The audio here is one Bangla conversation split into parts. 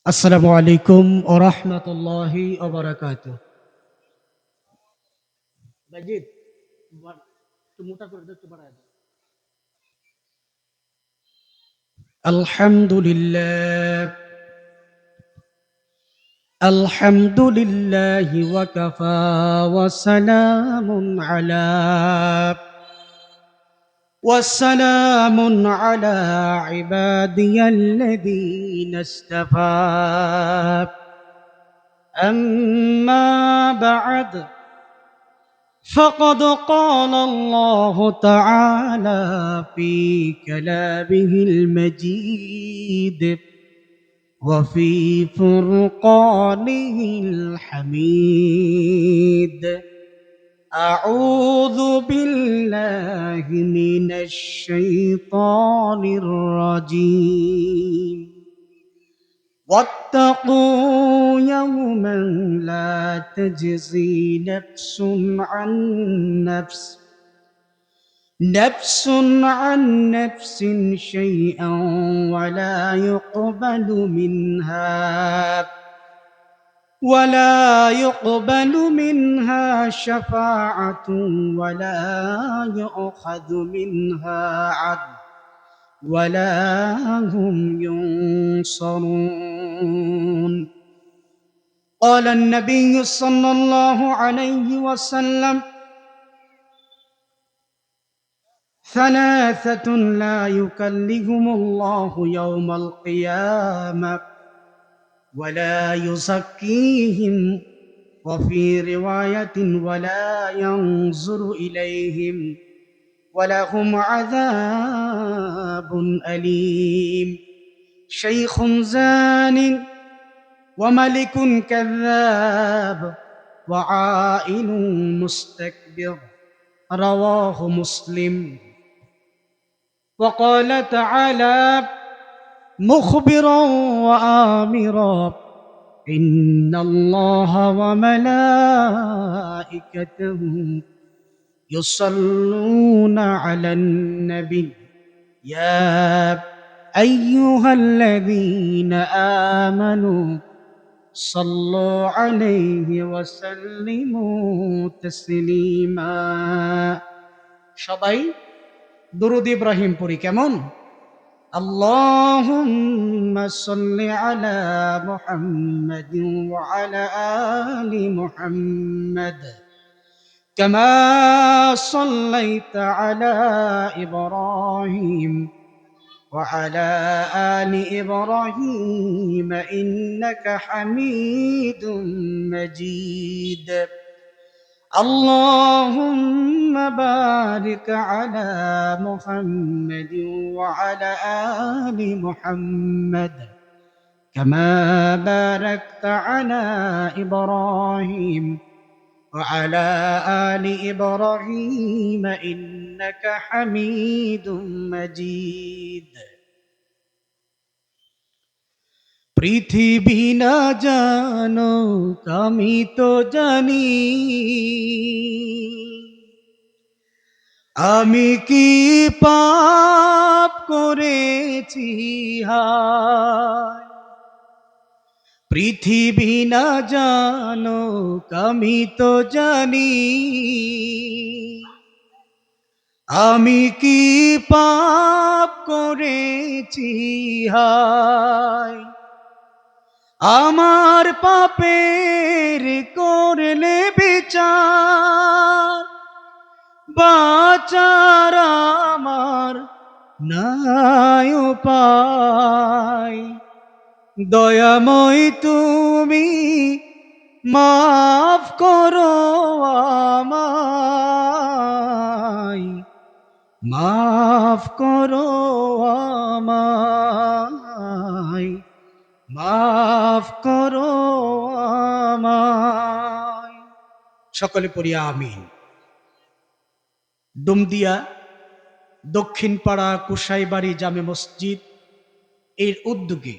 আসসালামু আলাইকুম ওয়া রাহমাতুল্লাহি ওয়া বারাকাতুহু। বাজিদ, একটু মোটা করে দাও, একটু বাড়ায় দাও। আলহামদুলিল্লাহ, আলহামদুলিল্লাহি ওয়া কাফা ওয়া সালামুন আলা ইবাদিয়াল্লাযীনা ইসতাফা। আম্মা বা'দ, فقد قال الله تعالى في كلامه المجيد وفي فرقانه الحميد. أعوذ بالله من الشيطان الرجيم. واتقوا يوما لا تجزي نفس عن نفس شيئا ولا يقبل منها شفاعة ولا يؤخذ منها عدل ولا هم ينصرون. قال النبي صلى الله عليه وسلم: ثلاثة لا يكلمهم الله يوم القيامة ولا يزكيهم، وفي رواية ولا ينظر إليهم ولهم عذاب أليم. شيخ زان وملك كذاب وعائل مستكبر. رواه مسلم. وقال تعالى مخبرا وآمرا: إن الله وملائكته يصلون على النبي يا أيها الذين آمنوا صلوا عليه وسلموا تسليما. সবাই দুরূদ ইব্রাহিম পড়ি কেমন? اللهم صل على محمد وعلى آل محمد كما صليت على إبراهيم وعلى آل إبراهيم إنك حميد مجيد. اللهم بارك على محمد وعلى آل محمد كما باركت على إبراهيم وعلى آل إبراهيم إنك حميد مجيد. পৃথিবী না জানুক আমি তো জানি, আমি কি পাপ করেছি হায়। পৃথিবী না জানুক আমি তো জানি, আমি কি পাপ করেছি হায়। আমার পাপের করলে বিচার, বাঁচার আমার নাই উপায়। দয়াময় তুমি মাফ করো আমায়, মাফ করো আমায়, মাফ করো আমায়। সকলে পড়ি আমিন। ডুমদিয়া দক্ষিণ পাড়া কুসাইবাড়ি জামে মসজিদ এর উদ্যোগে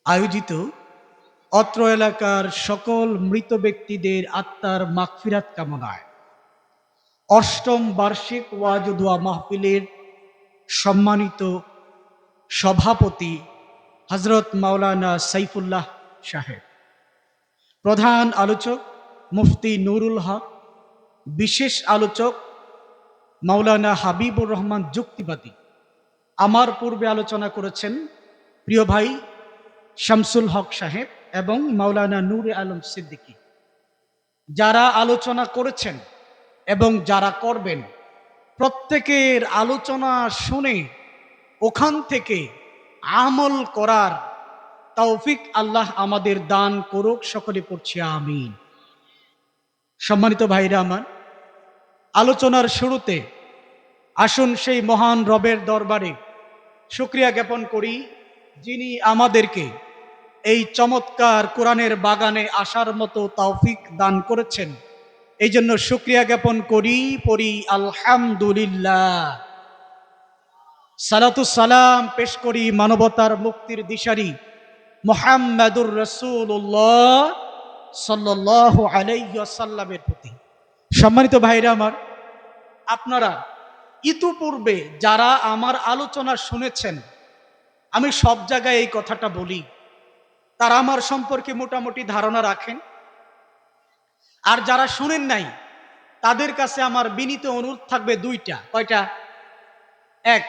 আয়োজিত অত্র এলাকার সকল মৃত ব্যক্তিদের আত্মার মাগফিরাত কামনায় অষ্টম বার্ষিক ওয়াজ ও দোয়া মাহফিলের সম্মানিত সভাপতি হযরত মাওলানা সাইফুল্লাহ সাহেব। প্রধান আলোচক মুফতি নুরুল হক। বিশেষ আলোচক মাওলানা হাবিবুর রহমান যুক্তিবাদী। আমার পূর্বে আলোচনা করেছেন প্রিয় ভাই শামসুল হক সাহেব এবং মাওলানা নূরে আলম সিদ্দিকী। যারা আলোচনা করেছেন এবং যারা করবেন, প্রত্যেকের আলোচনা শুনে ওখান থেকে আমল করার তৌফিক আল্লাহ আমাদের দান করুক। সকলে পড়ছি আমিন। সম্মানিত ভাইরা আমার, আলোচনার শুরুতে আসুন সেই মহান রবের দরবারে শুকরিয়া জ্ঞাপন করি, যিনি আমাদেরকে এই চমৎকার কোরআনের বাগানে আসার মতো তৌফিক দান করেছেন। এই জন্য শুকরিয়া জ্ঞাপন করি, পড়ি আলহামদুলিল্লাহ। সালাতু সালাম পেশ করি মানবতার মুক্তির দিশারি মুহাম্মাদুর রাসূলুল্লাহ সাল্লাল্লাহু আলাইহি ওয়াসাল্লামের প্রতি। সম্মানিত ভাইরা আমার, আপনারা ইতিপূর্বে যারা আমার আলোচনা শুনেছেন, আমি সব জায়গায় এই কথাটা বলি, তারা আমার সম্পর্কে মোটামুটি ধারণা রাখেন। আর যারা শুনেন নাই, তাদের কাছে আমার বিনীত অনুরোধ থাকবে দুইটা। কয়টা? এক,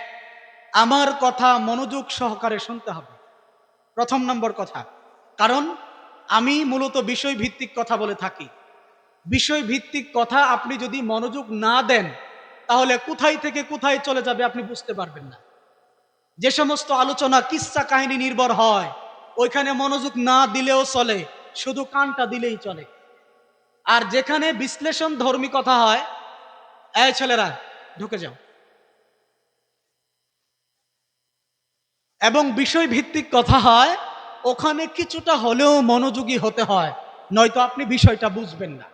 আমার কথা মনোযোগ সহকারে শুনতে হবে, প্রথম নম্বর কথা। কারণ আমি মূলত বিষয় ভিত্তিক কথা বলে থাকি। বিষয় ভিত্তিক কথা আপনি যদি মনোযোগ না দেন, তাহলে কোথায় থেকে কোথায় চলে যাবে আপনি বুঝতে পারবেন না। যে সমস্ত আলোচনা কিস্সা কাহিনী নির্ভর হয়, ওইখানে মনোযোগ না দিলেও চলে, শুধু কানটা দিলেই চলে। আর যেখানে বিশ্লেষণ ধর্মী কথা হয়, এই ছেলেরা ঢুকে যাও, এবং বিষয় ভিত্তিক কথা হয়, ওখানে কিছুটা হলেও মনোযোগী হতে হয়, নয়তো আপনি বিষয়টা বুঝবেন না।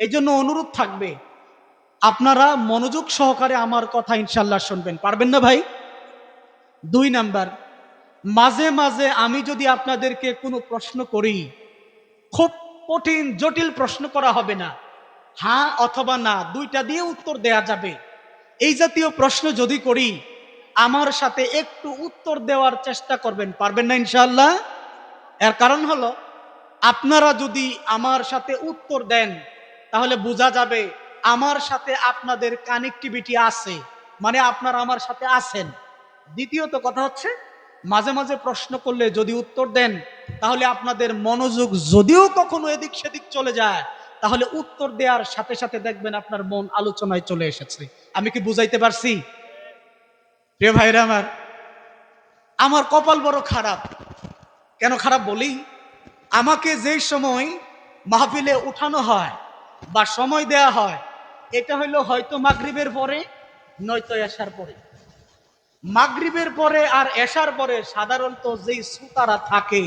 এই জন্য অনুরোধ থাকবে, আপনারা মনোযোগ সহকারে আমার কথা ইনশাল্লাহ শুনবেন। পারবেন না ভাই? দুই নাম্বার, মাঝে মাঝে আমি যদি আপনাদেরকে কোনো প্রশ্ন করি, খুব কঠিন জটিল প্রশ্ন করা হবে না, হ্যাঁ অথবা না দুইটা দিয়ে উত্তর দেয়া যাবে। এই জাতীয় প্রশ্ন যদি করি, আমার সাথে একটু উত্তর দেওয়ার চেষ্টা করবেন। পারবেন না ইনশাআল্লাহ? এর কারণ হলো, আপনারা যদি আমার সাথে উত্তর দেন, তাহলে বোঝা যাবে আমার সাথে আপনাদের কানেক্টিভিটি আছে, মানে আপনারা আমার সাথে আছেন। দ্বিতীয়ত কথা হচ্ছে, মাঝে মাঝে প্রশ্ন করলে যদি উত্তর দেন, তাহলে আপনাদের মনোযোগ যদিও কখনো এদিক সেদিক চলে যায়, তাহলে উত্তর দেওয়ার সাথে সাথে দেখবেন আপনার মন আলোচনায় চলে এসেছে। আমি কি বুঝাইতে পারছি? প্রিয় ভাইরা আমার, আমার কপাল বড় খারাপ। কেন খারাপ বলি? আমাকে যেই সময় মাহফিলে উঠানো হয় বা সময় দেয়া হয়, এটা হইলো হয়তো মাগরিবের পরে, নয়তো এশার পরে। মাগরিবের পরে আর এশার পরে সাধারণত যেই শ্রোতারা থাকে,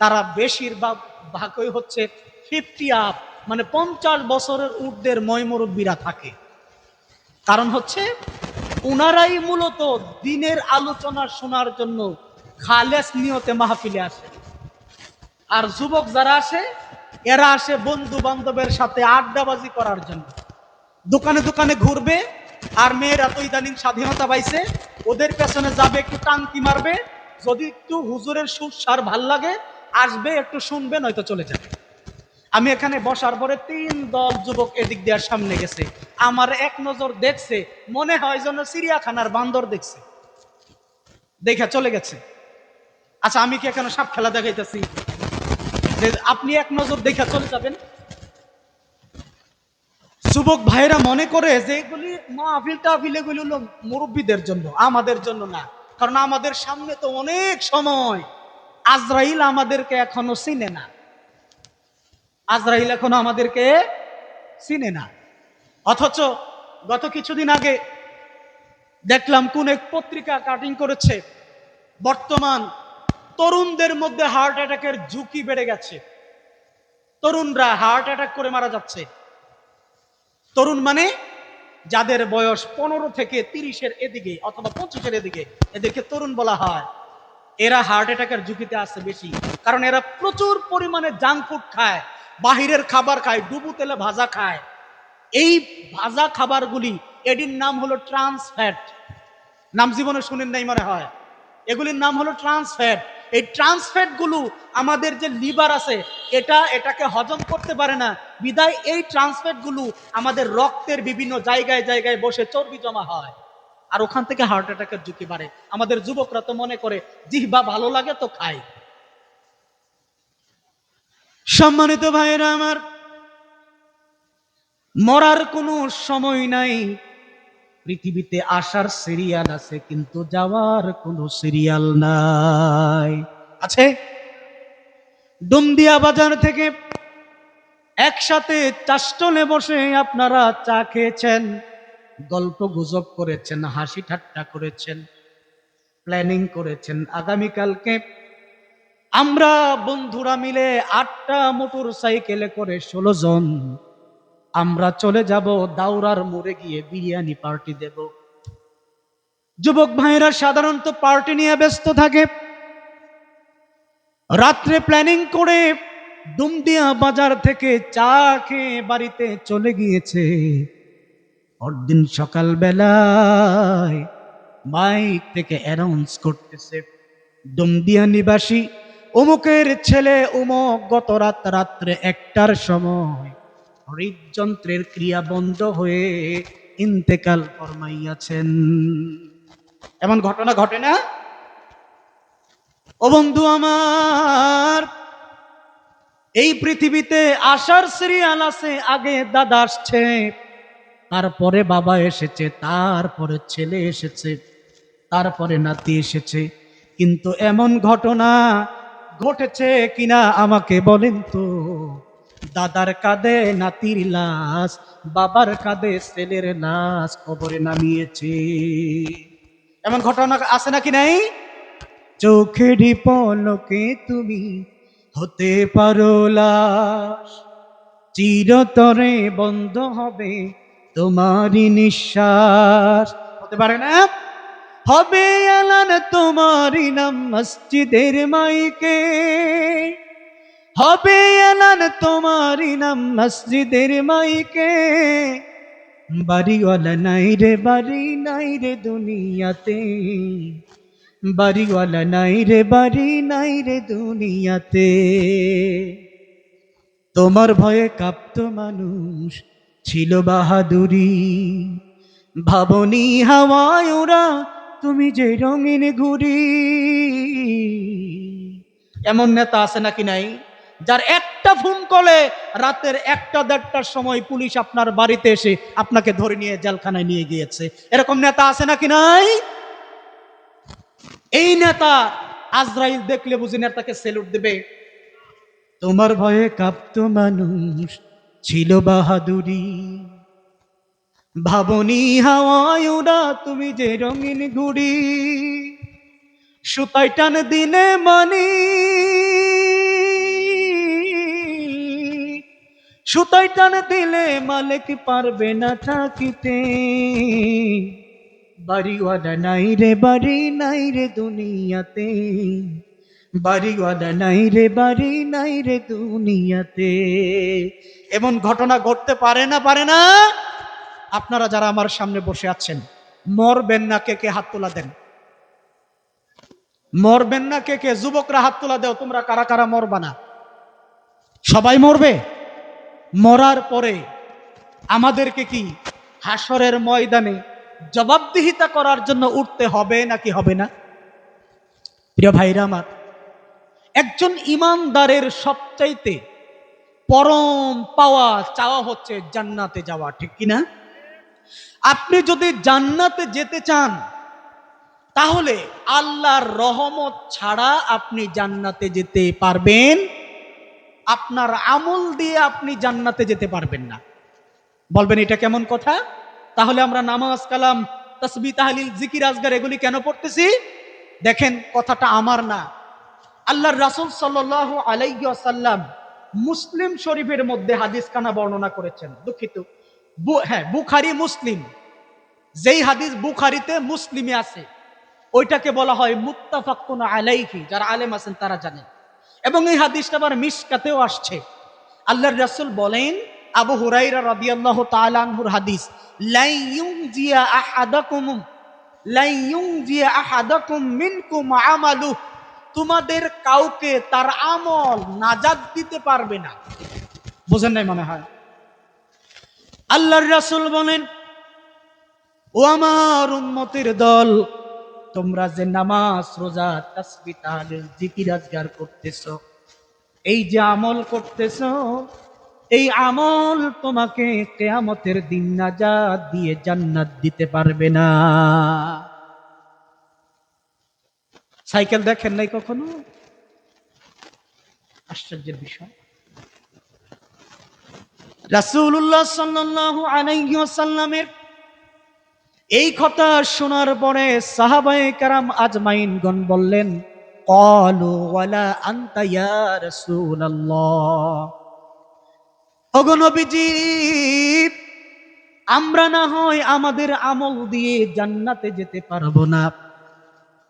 তারা বেশিরভাগ ভাগই হচ্ছে 50 আপ, মানে 50 বছরের ঊর্ধ্বের ময়মুরব্বীরা থাকে। কারণ হচ্ছে, ওনারাই মূলত দিনের আলোচনা শোনার জন্য খালেস নিয়তে মাহফিলে আসে। আর যুবক যারা আসে, এরা আসে বন্ধু বান্ধবের সাথে আড্ডাবাজি করার জন্য। দোকানে দোকানে ঘুরবে, আর মেয়েরা তো ইদানিং স্বাধীনতা পাইছে, ওদের পেছনে যাবে, একটু টাঙ্কি মারবে, যদি একটু হুজুরের সুর সার ভাল লাগে আসবে, একটু শুনবে, নয়তো চলে যাবে। আমি এখানে বসার পরে 3 দল যুবক এদিক দেওয়ার সামনে গেছে, আমার এক নজর দেখছে, মনে হয় যেন চিড়িয়াখানার বান্দর দেখছে, দেখা চলে গেছে। আচ্ছা, আমি কি এখানে সাপ খেলা দেখাইতেছি যে আপনি এক নজর দেখা চলে যাবেন? যুবক ভাইরা মনে করে যে এগুলি মাহফিল টাহফিল, এগুলি হলো মুরব্বীদের জন্য, আমাদের জন্য না। কারণ আমাদের সামনে তো অনেক সময়, আজরাইল আমাদেরকে এখনো চিনে না। আজরাইল এখনো আমাদেরকে চিনে না। অথচ গত কিছুদিন আগে দেখলাম কোন এক পত্রিকা কাটিং করেছে, বর্তমান তরুণদের মধ্যে হার্ট অ্যাটাকের ঝুঁকি বেড়ে গেছে। তরুণরা হার্ট অ্যাটাক করে মারা যাচ্ছে। তরুণ মানে যাদের বয়স 15 থেকে 30-এর এদিকে অথবা 25-এর এদিকে, এদেরকে তরুণ বলা হয়। এরা হার্ট অ্যাটাকের ঝুঁকিতে আছে বেশি, কারণ এরা প্রচুর পরিমাণে জাঙ্ক ফুড খায়, বাহিরের খাবার খায়, ডুবু তেলে ভাজা খায়। এই ভাজা খাবারগুলি, এটির নাম হলো ট্রান্স ফ্যাট। নাম জীবনে শুনেন নাই মনে হয়। এগুলির নাম হলো ট্রান্স ফ্যাট। এই ট্রান্সফ্যাট গুলো আমাদের যে লিভার আছে এটাকে হজম করতে পারে না, বিদায় এই ট্রান্সফ্যাট গুলো আমাদের রক্তের বিভিন্ন জায়গায় জায়গায় বসে চর্বি জমা হয়, আর ওখান থেকে হার্ট অ্যাটাকের ঝুঁকি বাড়ে। আমাদের যুবকরা তো মনে করে জিহ্বা ভালো লাগে তো খায়। সম্মানিত ভাইয়েরা আমার, মরার কোনো সময় নাই। পৃথিবীতে আসার সিরিয়াল আছে, কিন্তু যাওয়ার কোনো সিরিয়াল নাই। আছে? ডুমদিয়া বাজার থেকে একসাথে চাষটলে বসে আপনারা চা খেয়েছেন, গল্প গুজব করেছেন, হাসি ঠাট্টা করেছেন, প্ল্যানিং করেছেন আগামীকালকে আমরা বন্ধুরা মিলে 8টা মোটর সাইকেলে করে 16 জন আমরা চলে যাব দাউরার মোড়ে গিয়ে বিরিয়ানি পার্টি দেব। যুবক ভাইরা সাধারণত পার্টি নিয়ে ব্যস্ত থাকে, রাত্রে প্ল্যানিং করে ডুমদিয়া বাজার থেকে চা খেয়ে বাড়িতে চলে গিয়েছে। পরদিন সকাল বেলায় মাইক থেকে অ্যানাউন্স করতেছে, ডুমদিয়া নিবাসী অমুকের ছেলে অমুক গত রাত্রে 1টার সময় হৃদযন্ত্রের ক্রিয়া বন্ধ হয়ে ইন্তেকাল ফরমাইয়াছেন। এমন ঘটনা ঘটে না? ও বন্ধু আমার, এই পৃথিবীতে আসার সিরিয়াল আছে। আগে দাদা আসছে, তারপরে বাবা এসেছে, তারপরে ছেলে এসেছে, তারপরে নাতি এসেছে। কিন্তু এমন ঘটনা ঘটেছে কিনা আমাকে বলেন তো? দাদার কাঁধে নাতির লাশ, বাবার কাঁধে ছেলের লাশ কবরে নামিয়েছে। এমন ঘটনা আছে নাকি নাই? চোখেরই পলকে তুমি হতে পারো লাশ, চিরতরে বন্ধ হবে তোমারই নিঃশ্বাস। হতে পারে না? হবে এলান তোমারই নাম মসজিদের মাইকে, হবে এলান তোমারই নাম মসজিদের মাইকে। বাড়িওয়ালা নাই রে, বাড়ি নাই রে দুনিয়াতে, বাড়িওয়ালা নাই রে, বাড়ি নাই রে দুনিয়াতে। তোমার ভয়ে কাঁপত মানুষ, ছিল বাহাদুরি, ভাবনি হাওয়ায় ওরা তুমি যে রঙিন ঘুড়ি। এমন নেতা আছে নাকি নাই, যার একটা ফোন কলে রাতের 1টা-1:30টার সময় পুলিশ আপনার বাড়িতে এসে আপনাকে ধরে নিয়ে জেলখানায় নিয়ে গিয়েছে? এরকম নেতা আছে নাকি নাই? এই নেতা আজরাইল দেখলে বুঝি নেতাকে সেলুট দেবে? তোমার ভয়ে কাঁপত মানুষ, ছিল বাহাদুরি, ভাবনি হাওয়ায় ওরা তুমি যে রঙিন ঘুড়ি। সুতায় টান দিলে মানি, সুতায় টান দিলে মালিক পারবে না থাকিতে। বাড়িওয়ালা নাই রে, বাড়ি নাই রে দুনিয়াতে, বাড়িওয়ালা নাই রে, বাড়ি নাই রে দুনিয়াতে। এমন ঘটনা ঘটতে পারে না? পারে না? আপনারা যারা আমার সামনে বসে আছেন, মরবেন না কে কে? হাত তোলা দেন। মরবেন না কে কে? যুবকরা হাত তোলা দেও, তোমরা কারা কারা মরবা না? সবাই মরবে। মরার পরে আমাদেরকে কি হাসরের ময়দানে জবাবদিহিতা করার জন্য উঠতে হবে নাকি হবে না? প্রিয় ভাইরা আমার, একজন ইমানদারের সবচাইতে পরম পাওয়া চাওয়া হচ্ছে জান্নাতে যাওয়া, ঠিক কিনা? আপনি যদি জান্নাতে যেতে চান, তাহলে আল্লাহর রহমত ছাড়া আপনি জান্নাতে যেতে পারবেন? আপনার আমল দিয়ে আপনি জান্নাতে যেতে পারবেন না। বলবেন এটা কেমন কথা? তাহলে আমরা নামাজ কালাম তাসবিহ তাহলিল জিকির আজগার এগুলি কেন পড়তেছি? দেখেন, কথাটা আমার না, আল্লাহর রাসূল সাল্লাল্লাহু আলাইহি ওয়াসাল্লাম মুসলিম শরীফের মধ্যে হাদিস খানা বর্ণনা করেছেন। দুঃখিত, বুখারী মুসলিম। যেই হাদিস বুখারীতে মুসলিমে আছে ওইটাকে বলা হয় মুত্তাফাকুন আলাইহি, যারা আলেম আছেন তারা জানেন। এবং এই হাদিসটা আবার মিশকাতেও আসছে। আল্লাহর রাসূল বলেন, আবু হুরায়রা রাদিয়াল্লাহু তাআলা আনহুর হাদিস, লা ইউনজিয়া আহাদাকুম মিনকুম আমালু তোমাদের কাউকে তার আমল নাজাত দিতে পারবে না। বুঝেন নাই মনে হয়? আল্লাহর রাসূল বলেন, ও আমার উম্মতের দল, তোমরা যে নামাজ, রোজা, তাসবিহ, তাহলিল, জিকির আজকার করতেছো, এই যে আমল করতেছো, এই আমল তোমাকে কিয়ামতের দিন নাজাত দিয়ে জান্নাত দিতে পারবে না। সাইকেল দেখেন নাই কখনো? আশ্চর্যের বিষয়। রাসূলুল্লাহ সাল্লাল্লাহু আলাইহি ওয়াসাল্লামের এই কথা শোনার পরে সাহাবায়ে কেরাম আজমাইনগণ বললেন, ক্বালু ওয়ালা আনতা ইয়া রাসূলুল্লাহ, ওগো নবীজি, আমরা না হয় আমাদের আমল দিয়ে জান্নাতে যেতে পারবো না,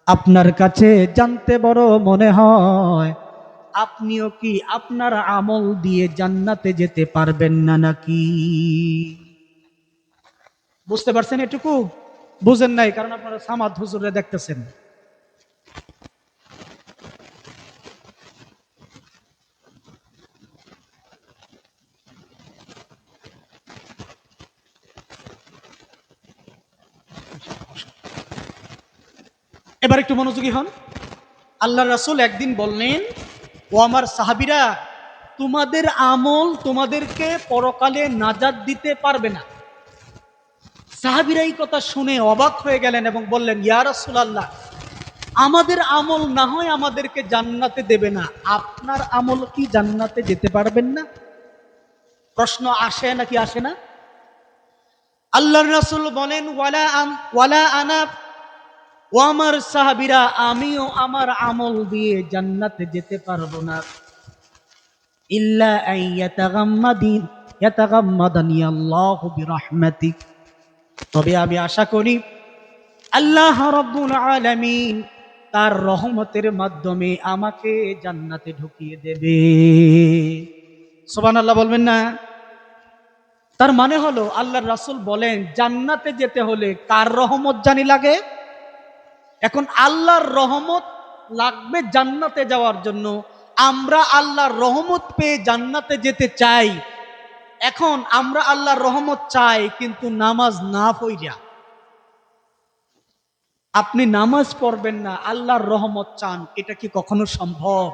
আপনার কাছে জানতে বড় মনে হয় আপনিও কি আপনার আমল দিয়ে জান্নাতে যেতে পারবেন না নাকি? বুঝতে পারছেন? এটুকু বুঝেন নাই, কারণ আপনারা সামাদ হুজুরে দেখতেছেন। এবার একটু মনোযোগী হন। আল্লাহ রাসূল একদিন বললেন, ও আমার সাহাবীরা, তোমাদের আমল তোমাদেরকে পরকালে নাজাত দিতে পারবে না। সাহাবীরা এই কথা শুনে অবাক হয়ে গেলেন এবং বললেন, ইয়া রাসূলুল্লাহ, আমাদের আমল না হয় আমাদেরকে জান্নাতে দেবে না, আপনার আমল কি জান্নাতে যেতে পারবেন না? প্রশ্ন আসে নাকি আসে না? আল্লাহর রাসূল বলেন, ওয়ালা আনা, ও আমার সাহাবীরা, আমিও আমার আমল দিয়ে জান্নাতে যেতে পারবো না, ইল্লা ইয়াতাগাম্মাদানি আল্লাহু বিরহমাতিক, তবে আমি আশা করি আল্লাহ রাব্বুল আলামিন তার রহমতের মাধ্যমে আমাকে জান্নাতে ঢুকিয়ে দেবে। সুবহানাল্লাহ বলবেন না? তার মানে হলো আল্লাহর রাসূল বলেন, জান্নাতে যেতে হলে কার রহমত জানি লাগে? এখন আল্লাহর রহমত লাগবে জান্নাতে যাওয়ার জন্য। আমরা আল্লাহর রহমত পেয়ে জান্নাতে যেতে চাই। এখন আমরা আল্লাহর রহমত চাই, কিন্তু নামাজ না পড়িয়া। আপনি নামাজ পড়বেন না, আল্লাহর রহমত চান, এটা কি কখনো সম্ভব?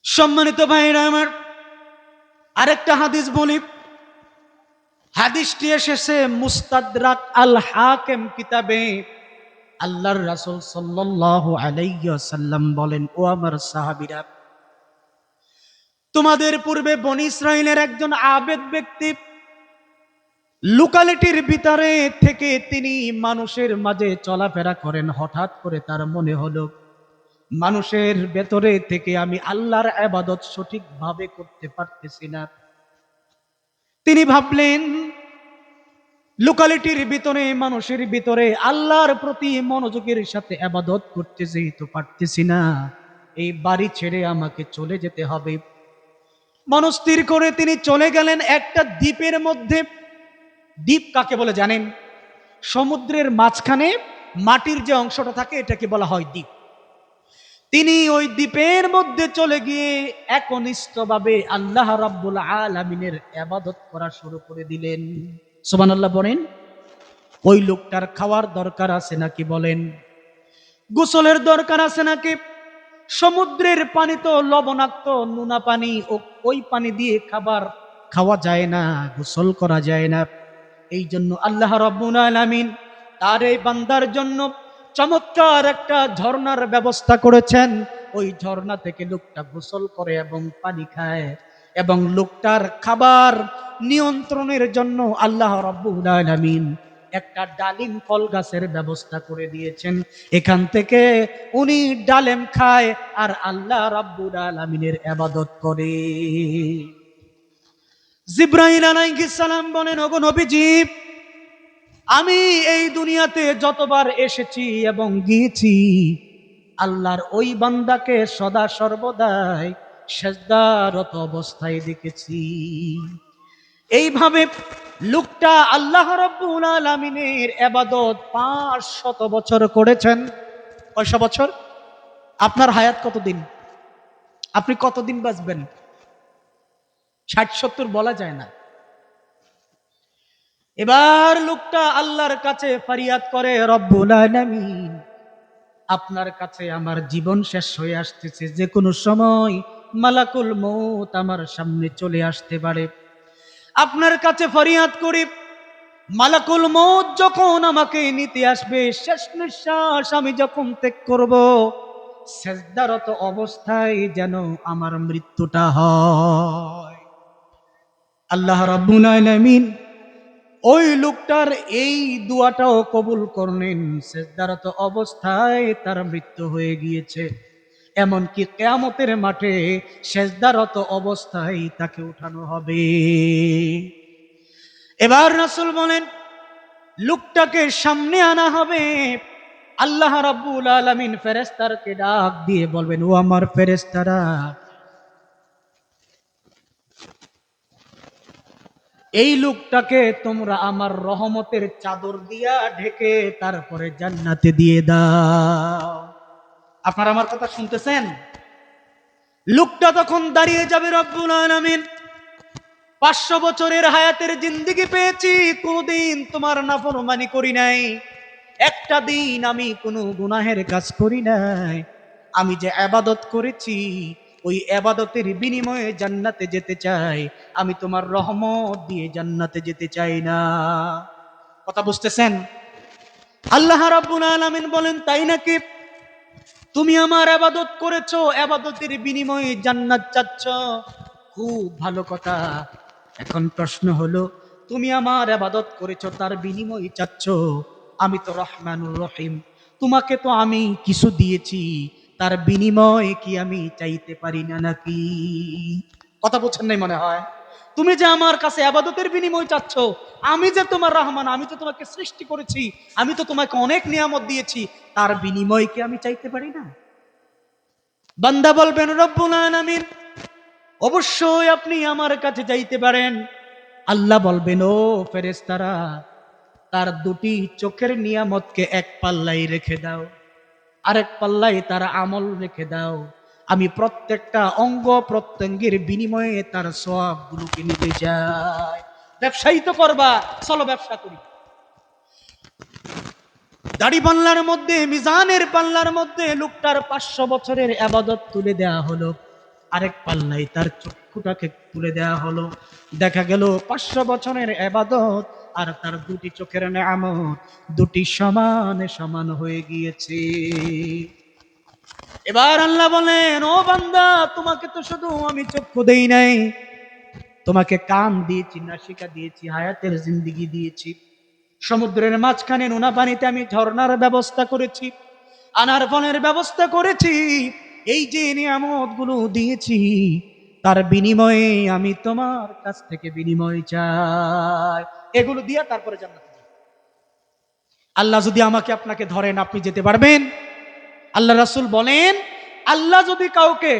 সম্মানিত ভাইরা আমার, আরেকটা হাদিস বলি। হাদিসটি এসেছে মুস্তাদরাক আল হাকিম কিতাবে। আল্লাহর রাসূল সাল্লাল্লাহু আলাইহি ওয়াসাল্লাম বলেন, ও আমার সাহাবীরা, তোমাদের পূর্বে বনী ইসরাইলের একজন আবেদ ব্যক্তি লোকালিটির ভিতরে থেকে তিনি মানুষের মাঝে চলাফেরা করেন। হঠাৎ করে তার মনে হলো, মানুষের ভেতরে থেকে আমি আল্লাহর ইবাদত সঠিকভাবে করতে পারতেছি না। তিনি ভাবলেন, লোকালিটির ভিতরে, মানুষের ভিতরে আল্লাহর প্রতি মনোযোগের সাথে ইবাদত করতে যেহেতু পারতেছি না, এই বাড়ি ছেড়ে আমাকে চলে যেতে হবে। মনস্থির করে তিনি চলে গেলেন একটা দ্বীপের মধ্যে। দ্বীপ কাকে বলে জানেন? সমুদ্রের মাঝখানে মাটির যে অংশটা থাকে এটাকে বলা হয় দ্বীপ। তিনি ওই দ্বীপের মধ্যে চলে গিয়ে একনিষ্ঠভাবে আল্লাহ রাব্বুল আলামিনের ইবাদত করা শুরু করে দিলেন। সুবহানাল্লাহ বলেন। ওই লোকটার খাওয়ার দরকার আছে নাকি বলেন? গোসলের দরকার আছে নাকি? সমুদ্রের পানি তো লবণাক্ত, নোনা পানি, ওই পানি দিয়ে খাবার খাওয়া যায় না, গোসল করা যায় না। এই জন্য আল্লাহ রাব্বুল আলামিন তার এই বান্দার জন্য চমৎকার একটা ঝর্ণার ব্যবস্থা করেছেন। ওই ঝর্ণা থেকে লোকটা গোসল করে এবং পানি খায়। এবং লোকটার খাবার নিয়ন্ত্রণের জন্য আল্লাহ রাব্বুল আলামিন একটা ডালিম ফল গাছের ব্যবস্থা করে দিয়েছেন। এখান থেকে উনি ডালিম খায় আর আল্লাহ রাব্বুল আলামিনের ইবাদত করে। জিবরাইল আলাইহিস সালাম বলেন, ওগো নবীজি, আমি এই দুনিয়াতে যতবার এসেছি এবং গিয়েছি, আল্লাহর ওই বান্দাকে সদা সর্বদাই সেজদারত অবস্থায় দেখেছি। এইভাবে লোকটা আল্লাহ রাব্বুল আলামিনের ইবাদত 500 বছর করেছেন। কয়শো বছর? আপনার হায়াত কতদিন? আপনি কতদিন বাঁচবেন? 60-70 বলা যায় না। এবার লোকটা আল্লাহর কাছে ফরিয়াদ করে, রব্বুল আলামিন, আপনার কাছে আমার জীবন শেষ হয়ে আসতেছে, যে কোনো সময় মালাকুল মউত আমার সামনে চলে আসতে পারে। আপনার কাছে ফরিয়াদ করি, মালাকুল মউত যখন আমাকে নিতে আসবে, শেষ নিঃশ্বাস আমি যখন ত্যাগ করব, সেজদারত অবস্থায় যেন আমার মৃত্যুটা হয়। আল্লাহ রাব্বুল আলামিন ওই লোকটার এই দোয়াটাও কবুল করলেন। সেজদারত অবস্থায় তার মৃত্যু হয়ে গিয়েছে। এমনকি কিয়ামতের মাঠে সেজদারত অবস্থায় তাকে উঠানো হবে। এবার রাসূল বলেন, লোকটাকে সামনে আনা হবে। আল্লাহ রাব্বুল আলামিন ফেরেশতাকে ডাক দিয়ে বলবেন, ও আমার ফেরেশতারা, এই লোকটাকে তোমরা আমার রহমতের চাদর দিয়া ঢেকে তারপরে জান্নাতে দিয়ে দাও। আপনারা আমার কথা শুনতেছেন? লোকটা তখন দাঁড়িয়ে যাবে, রব্বুল আলামিন, 500 বছরের হায়াতের জিন্দেগি পেয়েছি, কোনদিন তোমার নাফরমানি করি নাই, একটা দিন আমি কোনো গুনাহের কাজ করি নাই, আমি যে ইবাদত করেছি ওই ইবাদতের বিনিময়ে জান্নাতে যেতে চাই, আমি তোমার রহমত দিয়ে জান্নাতে যেতে চাই না। কথা বুঝতেছেন? আল্লাহ রাব্বুল আলামিন বলেন, তাই নাকি? তুমি আমার ইবাদত করেছো, ইবাদতের বিনিময়ে জান্নাত চাচ্ছ, খুব ভালো কথা। এখন প্রশ্ন হলো, তুমি আমার ইবাদত করেছো, তার বিনিময়ে চাচ্ছ, আমি তো রহমানুর রহিম, তোমাকে তো আমি কিছু দিয়েছি, তার বিনিময়ে কি আমি চাইতে পারি না নাকি? কথা বলছেন নাই মনে হয়? তুমি যে আমার কাছে ইবাদতের বিনিময় চাচ্ছ, আমি যে তোমার রহমান, আমি তো তোমাকে সৃষ্টি করেছি, আমি তো তোমাকে অনেক নিয়ামত দিয়েছি, তার বিনিময় কি আমি চাইতে পারি না? বান্দা বলবেন, রব্বুল আলামিন, অবশ্যই আপনি আমার কাছে চাইতে পারেন। আল্লাহ বলবেন, ও ফেরেশতারা, তার দুটি চোখের নিয়ামতকে এক পাল্লায় রেখে দাও, আরেক পাল্লায় তার আমল রেখে দাও, আমি প্রত্যেকটা অঙ্গ প্রত্যঙ্গের বিনিময়ে তার সওয়াবগুলোকে নিতে চাই। ব্যবসায়ী তো করবা, চলো ব্যবসা করি। দাড়ি পাল্লার মধ্যে, মিজানের পাল্লার মধ্যে লোকটার 500 বছরের ইবাদত তুলে দেয়া হলো, আরেক পাল্লায় তার চক্ষুটাকে তুলে দেয়া হলো। দেখা গেল 500 বছরের ইবাদত আর তার দুটি চোখের নিয়ামত দুটি সমানে সমান হয়ে গিয়েছে। এবার আল্লাহ বলেন, ও বান্দা, তোমাকে তো শুধু আমি চক্ষু দেই নাই, তোমাকে কান দিয়েছি, নাসিকা দিয়েছি, হায়াতের জিন্দেগি দিয়েছি, সমুদ্রের মাঝখানে নোনা পানিতে আমি ঝর্ণার ব্যবস্থা করেছি, আনার ফলের ব্যবস্থা করেছি। এই যে নিয়ামত গুলো দিয়েছি, তার বিনিময়ে আমি তোমার কাছ থেকে বিনিময় চাই। এগুলো দিয়া তারপরে জান্নাতে যাবে। আল্লাহ যদি আমাকে আপনাকে ধরেন, আপনি যেতে পারবেন? আল্লাহ রাসূল বলেন, আল্লাহ যদি কাউকে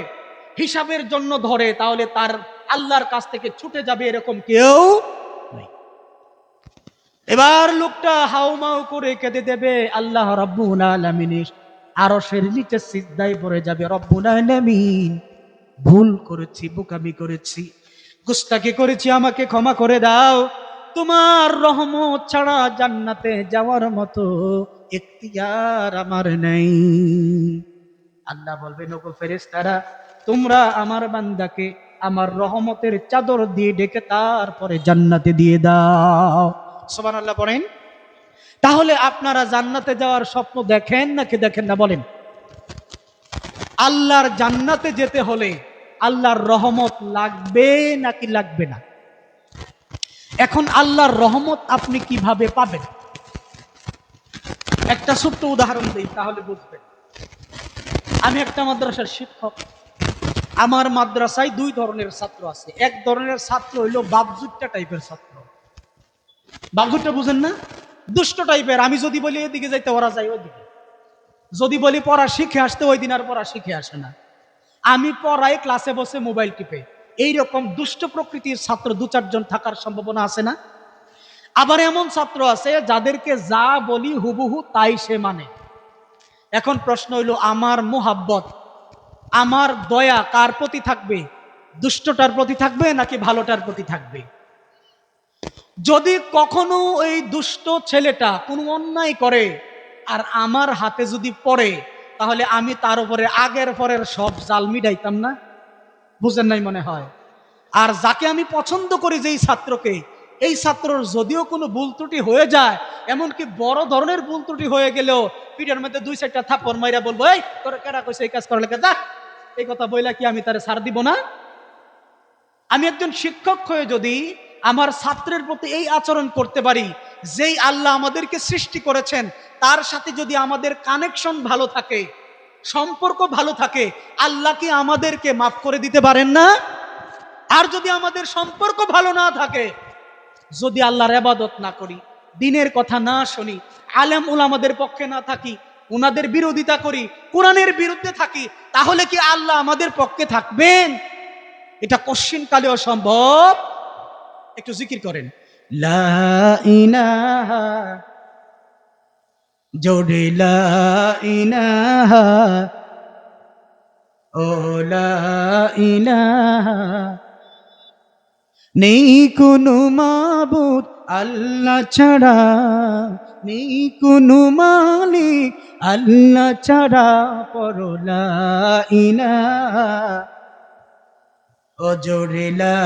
হিসাবের জন্য ধরে, তাহলে তার আল্লাহর কাছ থেকে ছুটে যাবে এরকম কেউ নাই। এবার লোকটা হাউমাউ করে কেঁদে দেবে, আল্লাহ রাব্বুল আলামিনের আরশের নিচে সিজদায় পড়ে যাবে, রব্বুল আলামিন, ভুল করেছি, বোকামি করেছি, গুস্তাখি করেছি, আমাকে ক্ষমা করে দাও, তোমার রহমত ছাড়া জান্নাতে যাওয়ার মতো এখতিয়ার আমার নেই। আল্লাহ বলবেন, ওগো ফেরেশতারা, তোমরা আমার বান্দাকে আমার রহমতের চাদর দিয়ে ঢেকে তারপরে জান্নাতে দিয়ে দাও। সুবহানাল্লাহ পড়েন। তাহলে আপনারা জান্নাতে যাওয়ার স্বপ্ন দেখেন নাকি দেখেন না বলেন? আল্লাহর জান্নাতে যেতে হলে আল্লাহর রহমত লাগবে নাকি লাগবে না? এখন আল্লাহর রহমত আপনি কিভাবে পাবেন? একটা ছোট্ট উদাহরণ দিই, তাহলে বুঝবেন। আমি একটা মাদ্রাসার শিক্ষক। আমার মাদ্রাসায় দুই ধরনের ছাত্র আছে। এক ধরনের ছাত্র হইল বাপজুট্টা টাইপের ছাত্র। বাপজুট্টা বুঝেন না? দুষ্ট টাইপের। আমি যদি বলি এদিকে যাইতে, ওরা যায় ওইদিকে। যদি বলি পড়া শিখে আসতে, ওই দিন আর পড়া শিখে আসে না। আমি পড়াই, ক্লাসে বসে মোবাইল টিপে। এইরকম দুষ্ট প্রকৃতির ছাত্র দু চারজন থাকার সম্ভাবনা আছে না? আবার এমন ছাত্র আছে যাদেরকে যা বলি হুবহু তাই সে মানে। এখন প্রশ্ন হইল, আমার মোহাব্বত, আমার দয়া কার প্রতি থাকবে? দুষ্টটার প্রতি থাকবে নাকি ভালোটার প্রতি থাকবে? যদি কখনো এই দুষ্ট ছেলেটা কোনো অন্যায় করে আর আমার হাতে যদি পড়ে, তাহলে আমি তার উপরে আগের পরের সব জাল মিটাইতাম না? বুঝেন নাই মনে হয়। আর যাকে আমি পছন্দ করি, যেই ছাত্রকে, এই ছাত্রর যদিও কোনো ভুল ত্রুটি হয়ে যায়, এমনকি বড় ধরনের ভুল ত্রুটি হয়ে গেলেও পিঠের মধ্যে দুই চারটা থাপ্পড় মাইরা বলবো, এই তোর কেডা কইছে এই কাজ করার লেগে, যা। এই কথা বইলা কি আমি তারে ছাড় দিব না? আমি একজন শিক্ষক হয়ে যদি আমার ছাত্রের প্রতি এই আচরণ করতে পারি, যেই আল্লাহ আমাদেরকে সৃষ্টি করেছেন তার সাথে যদি আমাদের কানেকশন ভালো থাকে, সম্পর্ক ভালো থাকে, আল্লাহ কি আমাদেরকে মাফ করে দিতে পারেন না? আর যদি আমাদের সম্পর্ক ভালো না থাকে, যদি আল্লাহর ইবাদত না করি, দ্বীনের কথা না শুনি, আলেম উলামাদের পক্ষে না থাকি, ওনাদের বিরোধিতা করি, কোরআনের বিরুদ্ধে থাকি, তাহলে কি আল্লাহ আমাদের পক্ষে থাকবেন? এটা কশ্চিন কালেও সম্ভব। একটু জিকির করেন, লা ইলাহা, জোরে লা ইলাহা, ও লা ইলাহা, নেই কোনো মাবুদ আল্লাহ ছাড়া, নেই কোনো মালিক আল্লাহ ছাড়া, পড়ো লা ইলাহা, ও জোরে লা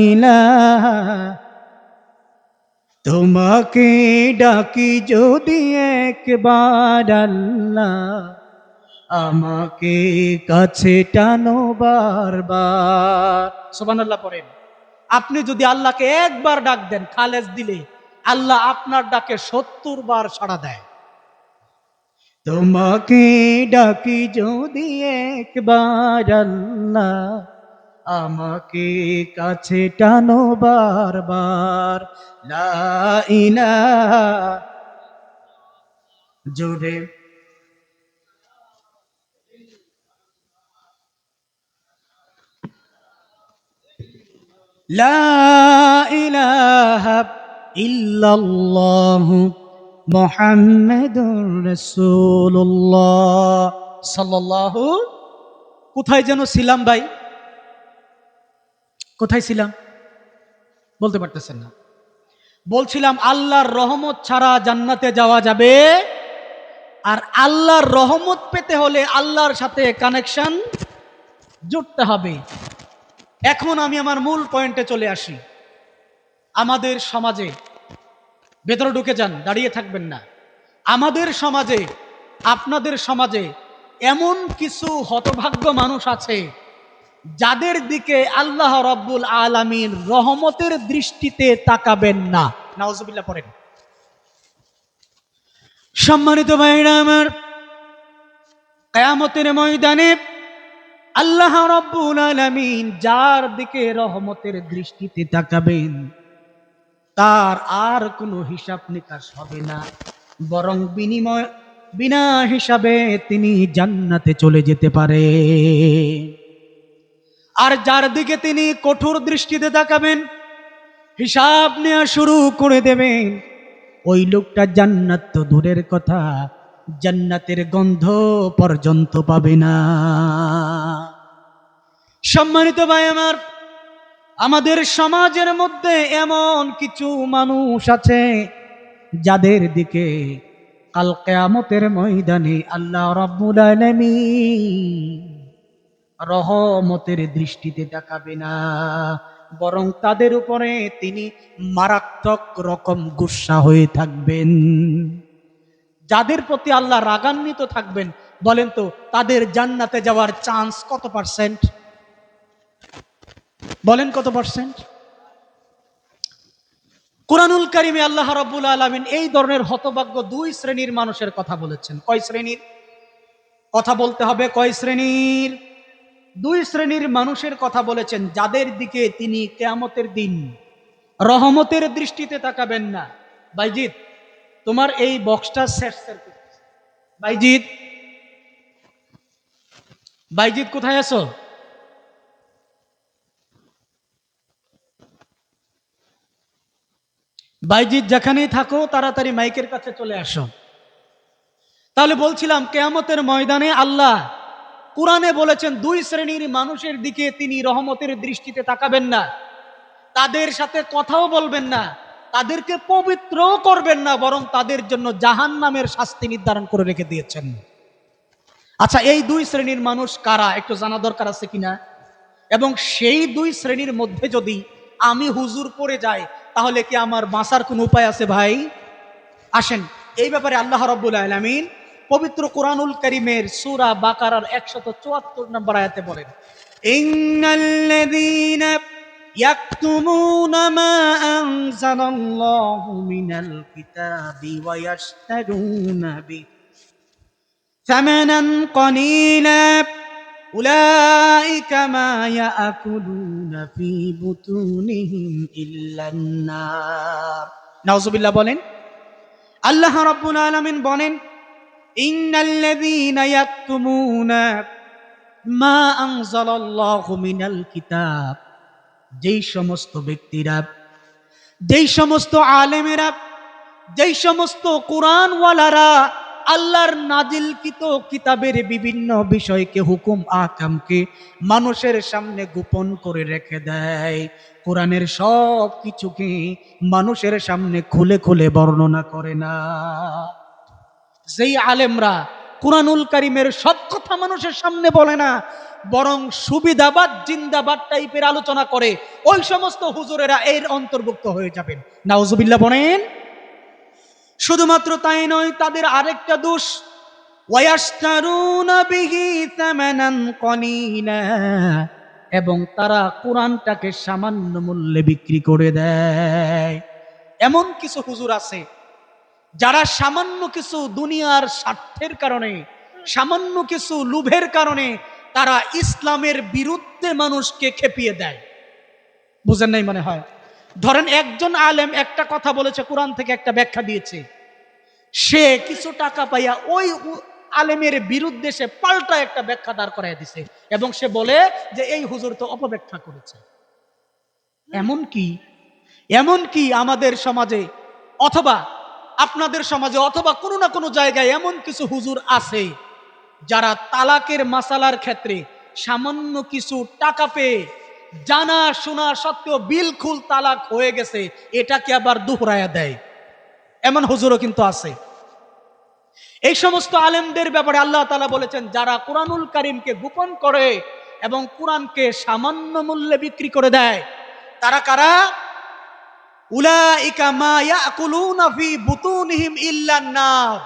ইলাহা। তোমাকে ডাকি যদি একবার আল্লাহ, আমাকে কাছে টানো বারবার। সুবহানাল্লাহ পড়েন। আপনি যদি আল্লাহকে একবার ডাক দেন, খালেস দিলে আল্লাহ আপনার ডাকে 70 বার সাড়া দেয়। তোমাকে ডাকি যদি একবার আল্লাহ, আমাকে কাছে টানো বারবার, লা ইলাহা, জোরে লা ইলাহা ইল্লাল্লাহু মুহাম্মাদুর রাসূলুল্লাহ সাল্লাল্লাহু। কোথায় যেন ছিলাম ভাই? কোথায় ছিলাম বলতে পারতেছেন না? বলছিলাম আল্লাহর রহমত ছাড়া জান্নাতে যাওয়া যাবে, আর আল্লাহর রহমত পেতে হলে আল্লাহর সাথে কানেকশন জুড়তে হবে। এখন আমি আমার মূল পয়েন্টে চলে আসি। আমাদের সমাজে, ভেতরে ঢুকে যান, দাঁড়িয়ে থাকবেন না। আমাদের সমাজে, আপনাদের সমাজে এমন কিছু হতভাগ্য মানুষ আছে যাদের দিকে আল্লাহ রাব্বুল আলামিন রহমতের দৃষ্টিতে তাকাবেন না। নাউজুবিল্লাহ পড়েন। সম্মানিত ভাইরা আমার, কিয়ামতের ময়দানে আল্লাহ রাব্বুল আলামিন যার দিকে রহমতের দৃষ্টিতে তাকাবেন, তার আর কোনো হিসাব নিকাশ হবে না, বরং বিনিময় বিনা হিসাবে তিনি জান্নাতে চলে যেতে পারে। আর যার দিকে তিনি কঠোর দৃষ্টিতে তাকাবেন, হিসাব নেওয়া শুরু করে দেবেন, ওই লোকটা জান্নাত তো দূরের কথা, জান্নাতের গন্ধ পর্যন্ত পাবে না। সম্মানিত ভাই আমার, আমাদের সমাজের মধ্যে এমন কিছু মানুষ আছে যাদের দিকে কাল কিয়ামতের ময়দানে আল্লাহ রাব্বুল আলামিন রহমতের দৃষ্টিতে তাকাবে না, বরং তাদের উপরে তিনি মারাত্মক রকম গুসা হয়ে থাকবেন। যাদের প্রতি আল্লাহ রাগান্বিত থাকবেন, বলেন তো তাদের জান্নাতে যাওয়ার চান্স কত পার্সেন্ট? বলেন কত পার্সেন্ট? কুরআনুল কারীমে আল্লাহ রাব্বুল আলামিন এই ধরনের হতভাগ্য দুই শ্রেণীর মানুষের কথা বলেছেন। কয় শ্রেণীর কথা বলতে হবে? কয় শ্রেণীর? দুই শ্রেণীর মানুষের কথা বলেছেন, যাদের দিকে তিনি কিয়ামতের দিন রহমতের দৃষ্টিতে তাকাবেন না। বাইজিৎ, তোমার এই বক্সটা সেট করতেছে। বাইজিৎ, বাইজিৎ কোথায় আছো? বাইজিৎ যেখানেই থাকো তাড়াতাড়ি মাইকের কাছে চলে আসো। তাহলে বলছিলাম কিয়ামতের ময়দানে আল্লাহ কোরআনে বলেছেন দুই শ্রেণীর মানুষের দিকে তিনি রহমতের দৃষ্টিতে তাকাবেন না, তাদের সাথে কথাও বলবেন না, তাদেরকে পবিত্রও করবেন না, বরং তাদের জন্য জাহান্নামের শাস্তি নির্ধারণ করে রেখে দিয়েছেন। আচ্ছা, এই দুই শ্রেণীর মানুষ কারা একটু জানা দরকার আছে কিনা? এবং সেই দুই শ্রেণীর মধ্যে যদি আমি হুজুর পড়ে যাই, তাহলে কি আমার বাঁচার কোনো উপায় আছে ভাই? আসেন, এই ব্যাপারে আল্লাহ রাব্বুল আলামিন পবিত্র কোরআনুল কারীমের সূরা বাকারার 174 নম্বর আয়াতে বলেন, ইন্নাল্লাযীনা ইয়াকতুমুনা মা আনজালাল্লাহু মিনাল কিতাবি ওয়া ইয়াশতারুনা বিহি সামানান কলিলা উলাইকা মা ইয়াকুলুনা ফি বুতুনিহিম ইল্লান নার। নাউযুবিল্লাহ বলেন। আল্লাহ রাব্বুল আলামিন বলেন, ইন্নাল্লাযীনা ইয়াকতুমুনা মা আনজালাল্লাহু মিনাল কিতাব, যেই সমস্ত ব্যক্তিরা, যেই সমস্ত আলেমেরা, যেই সমস্ত কোরআনওয়ালারা আল্লাহর নাজিলকৃত কিতাবের বিভিন্ন বিষয়কে, হুকুম আহকামকে মানুষের সামনে গোপন করে রেখে দেয়, কোরআনের সব কিছুকে মানুষের সামনে খুলে খুলে বর্ণনা করে না। যেই আলেমরা কুরআনুল কারীমের সব কথা মানুষের সামনে বলে না, বরং সুবিধাবাদ জিন্দাবাদ টাইপের আলোচনা করে, ওই সমস্ত হুজুরেরা এর অন্তর্ভুক্ত হয়ে যাবেন। নাউজুবিল্লাহ বলেন। শুধুমাত্র তাই নয়, তাদের আরেকটা দোষ, ওয়ায়াশতারুনা বিহি সামানান কলিলা, এবং তারা কোরআনটাকে সামান্য মূল্যে বিক্রি করে দেয়। এমন কিছু হুজুর আছে যারা সামান্য কিছু দুনিয়ার স্বার্থের কারণে, সামান্য কিছু লোভের কারণে তারা ইসলামের বিরুদ্ধে মানুষকে খেপিয়ে দেয়। বুঝেন নাই মনে হয়? ধরেন একজন আলেম একটা কথা বলেছে, কোরআন থেকে একটা ব্যাখ্যা দিয়েছে, সে কিছু টাকা পাইয়া ওই আলেমের বিরুদ্ধে সে পাল্টা একটা ব্যাখ্যা দাঁড় করাই দিছে, এবং সে বলে যে এই হুজুর তো অপব্যাখ্যা করেছে। এমনকি আমাদের সমাজে অথবা আপনাদের সমাজে অথবা কোনো না কোনো জায়গায় এমন কিছু হুজুর আছে যারা তালাকের মাসালার ক্ষেত্রে সামান্য কিছু টাকা পেয়ে জানা শোনা সত্ত্বেও বিলকুল তালাক হয়ে গেছে এটাকে আবার দুহরায়া দেয়। এমন হুজুরও কিন্তু আছে। এই সমস্ত আলেমদের ব্যাপারে আল্লাহ তাআলা বলেছেন, যারা কুরআনুল কারীমকে গোপন করে এবং কুরআনকে সামান্য মূল্যে বিক্রি করে দেয়, তারা কারা? উলাইকা মা ইয়াকুলুনা ফি বুতুনিহিম ইল্লান নার,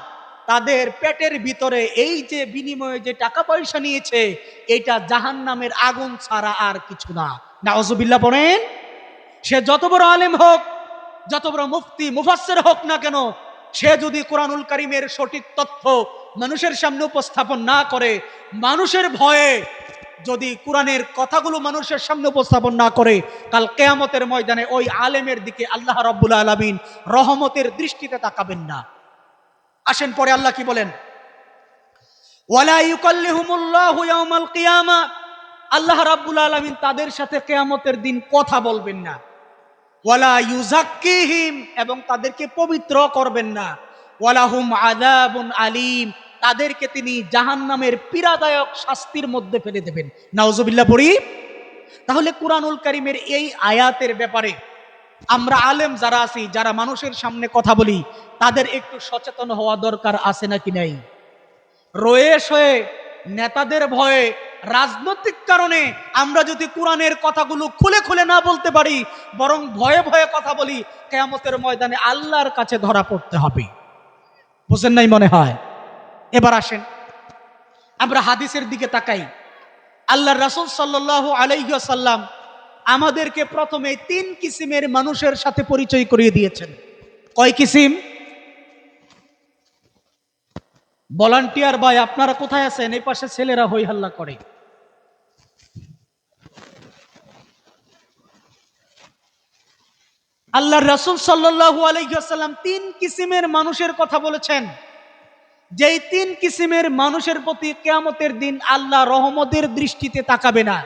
তাদের পেটের ভিতরে এই যে বিনিময়ে যে টাকা পয়সা নিয়েছে, এটা জাহান্নামের আগুন ছাড়া আর কিছু না। নাউজুবিল্লাহ পড়েন। সে যত বড় আলেম হোক, যত বড় মুফতি মুফাসসির হোক না কেন, সে যদি কুরআনুল কারীমের সঠিক তথ্য মানুষের সামনে উপস্থাপন না করে, মানুষের ভয়ে যদি কোরআনের কথাগুলো মানুষের সামনে উপস্থাপন না করে, কাল কিয়ামতের ময়দানে ওই আলেমের দিকে আল্লাহ রাব্বুল আলামিন রহমতের দৃষ্টিতে তাকাবেন না। আসেন পরে আল্লাহ কি বলেন, ওয়ালা ইউকাল্লিহুমুল্লাহু ইয়াউমাল কিয়ামা, আল্লাহ রাব্বুল আলামিন তাদের সাথে কিয়ামতের দিন কথা বলবেন না। ওয়ালা ইউযাক্কিহিম, এবং তাদেরকে পবিত্র করবেন না। ওয়ালাহুম আযাবুন আলীম, তাদেরকে তিনি জাহান্নামের পীড়াদায়ক শাস্তির মধ্যে ফেলে দেবেন। নাউজুবিল্লাহ পড়ি। তাহলে কুরআনুল কারীমের এই আয়াতের ব্যাপারে আমরা আলেম যারা আছি, যারা মানুষের সামনে কথা বলি, তাদের একটু সচেতন হওয়া দরকার আছে নাকি নাই? রয়ে শয়ে নেতাদের ভয়ে, রাজনৈতিক কারণে আমরা যদি কোরআনের কথাগুলো খুলে খুলে না বলতে পারি, বরং ভয়ে ভয়ে কথা বলি, কিয়ামতের ময়দানে আল্লাহর কাছে ধরা পড়তে হবে। বুঝেন নাই মনে হয়? এবার আসেন আমরা হাদিসের দিকে তাকাই। আল্লাহর রাসূল সাল্লাল্লাহু আলাইহি ওয়াসাল্লাম আমাদেরকে প্রথমে 3 কিসিমের মানুষের সাথে পরিচয় করিয়ে দিয়েছেন। কয় কিসিম? ভলান্টিয়ার ভাই আপনারা কোথায় আছেন? এই পাশে ছেলেরা হই হাল্লা করে। আল্লাহর রাসূল সাল্লাল্লাহু আলাইহি ওয়াসাল্লাম 3 কিসিমের মানুষের কথা বলেছেন, যেই 3 কিসিমের মানুষের প্রতি কিয়ামতের দিন আল্লাহ রহমতের দৃষ্টিতে তাকাবে না।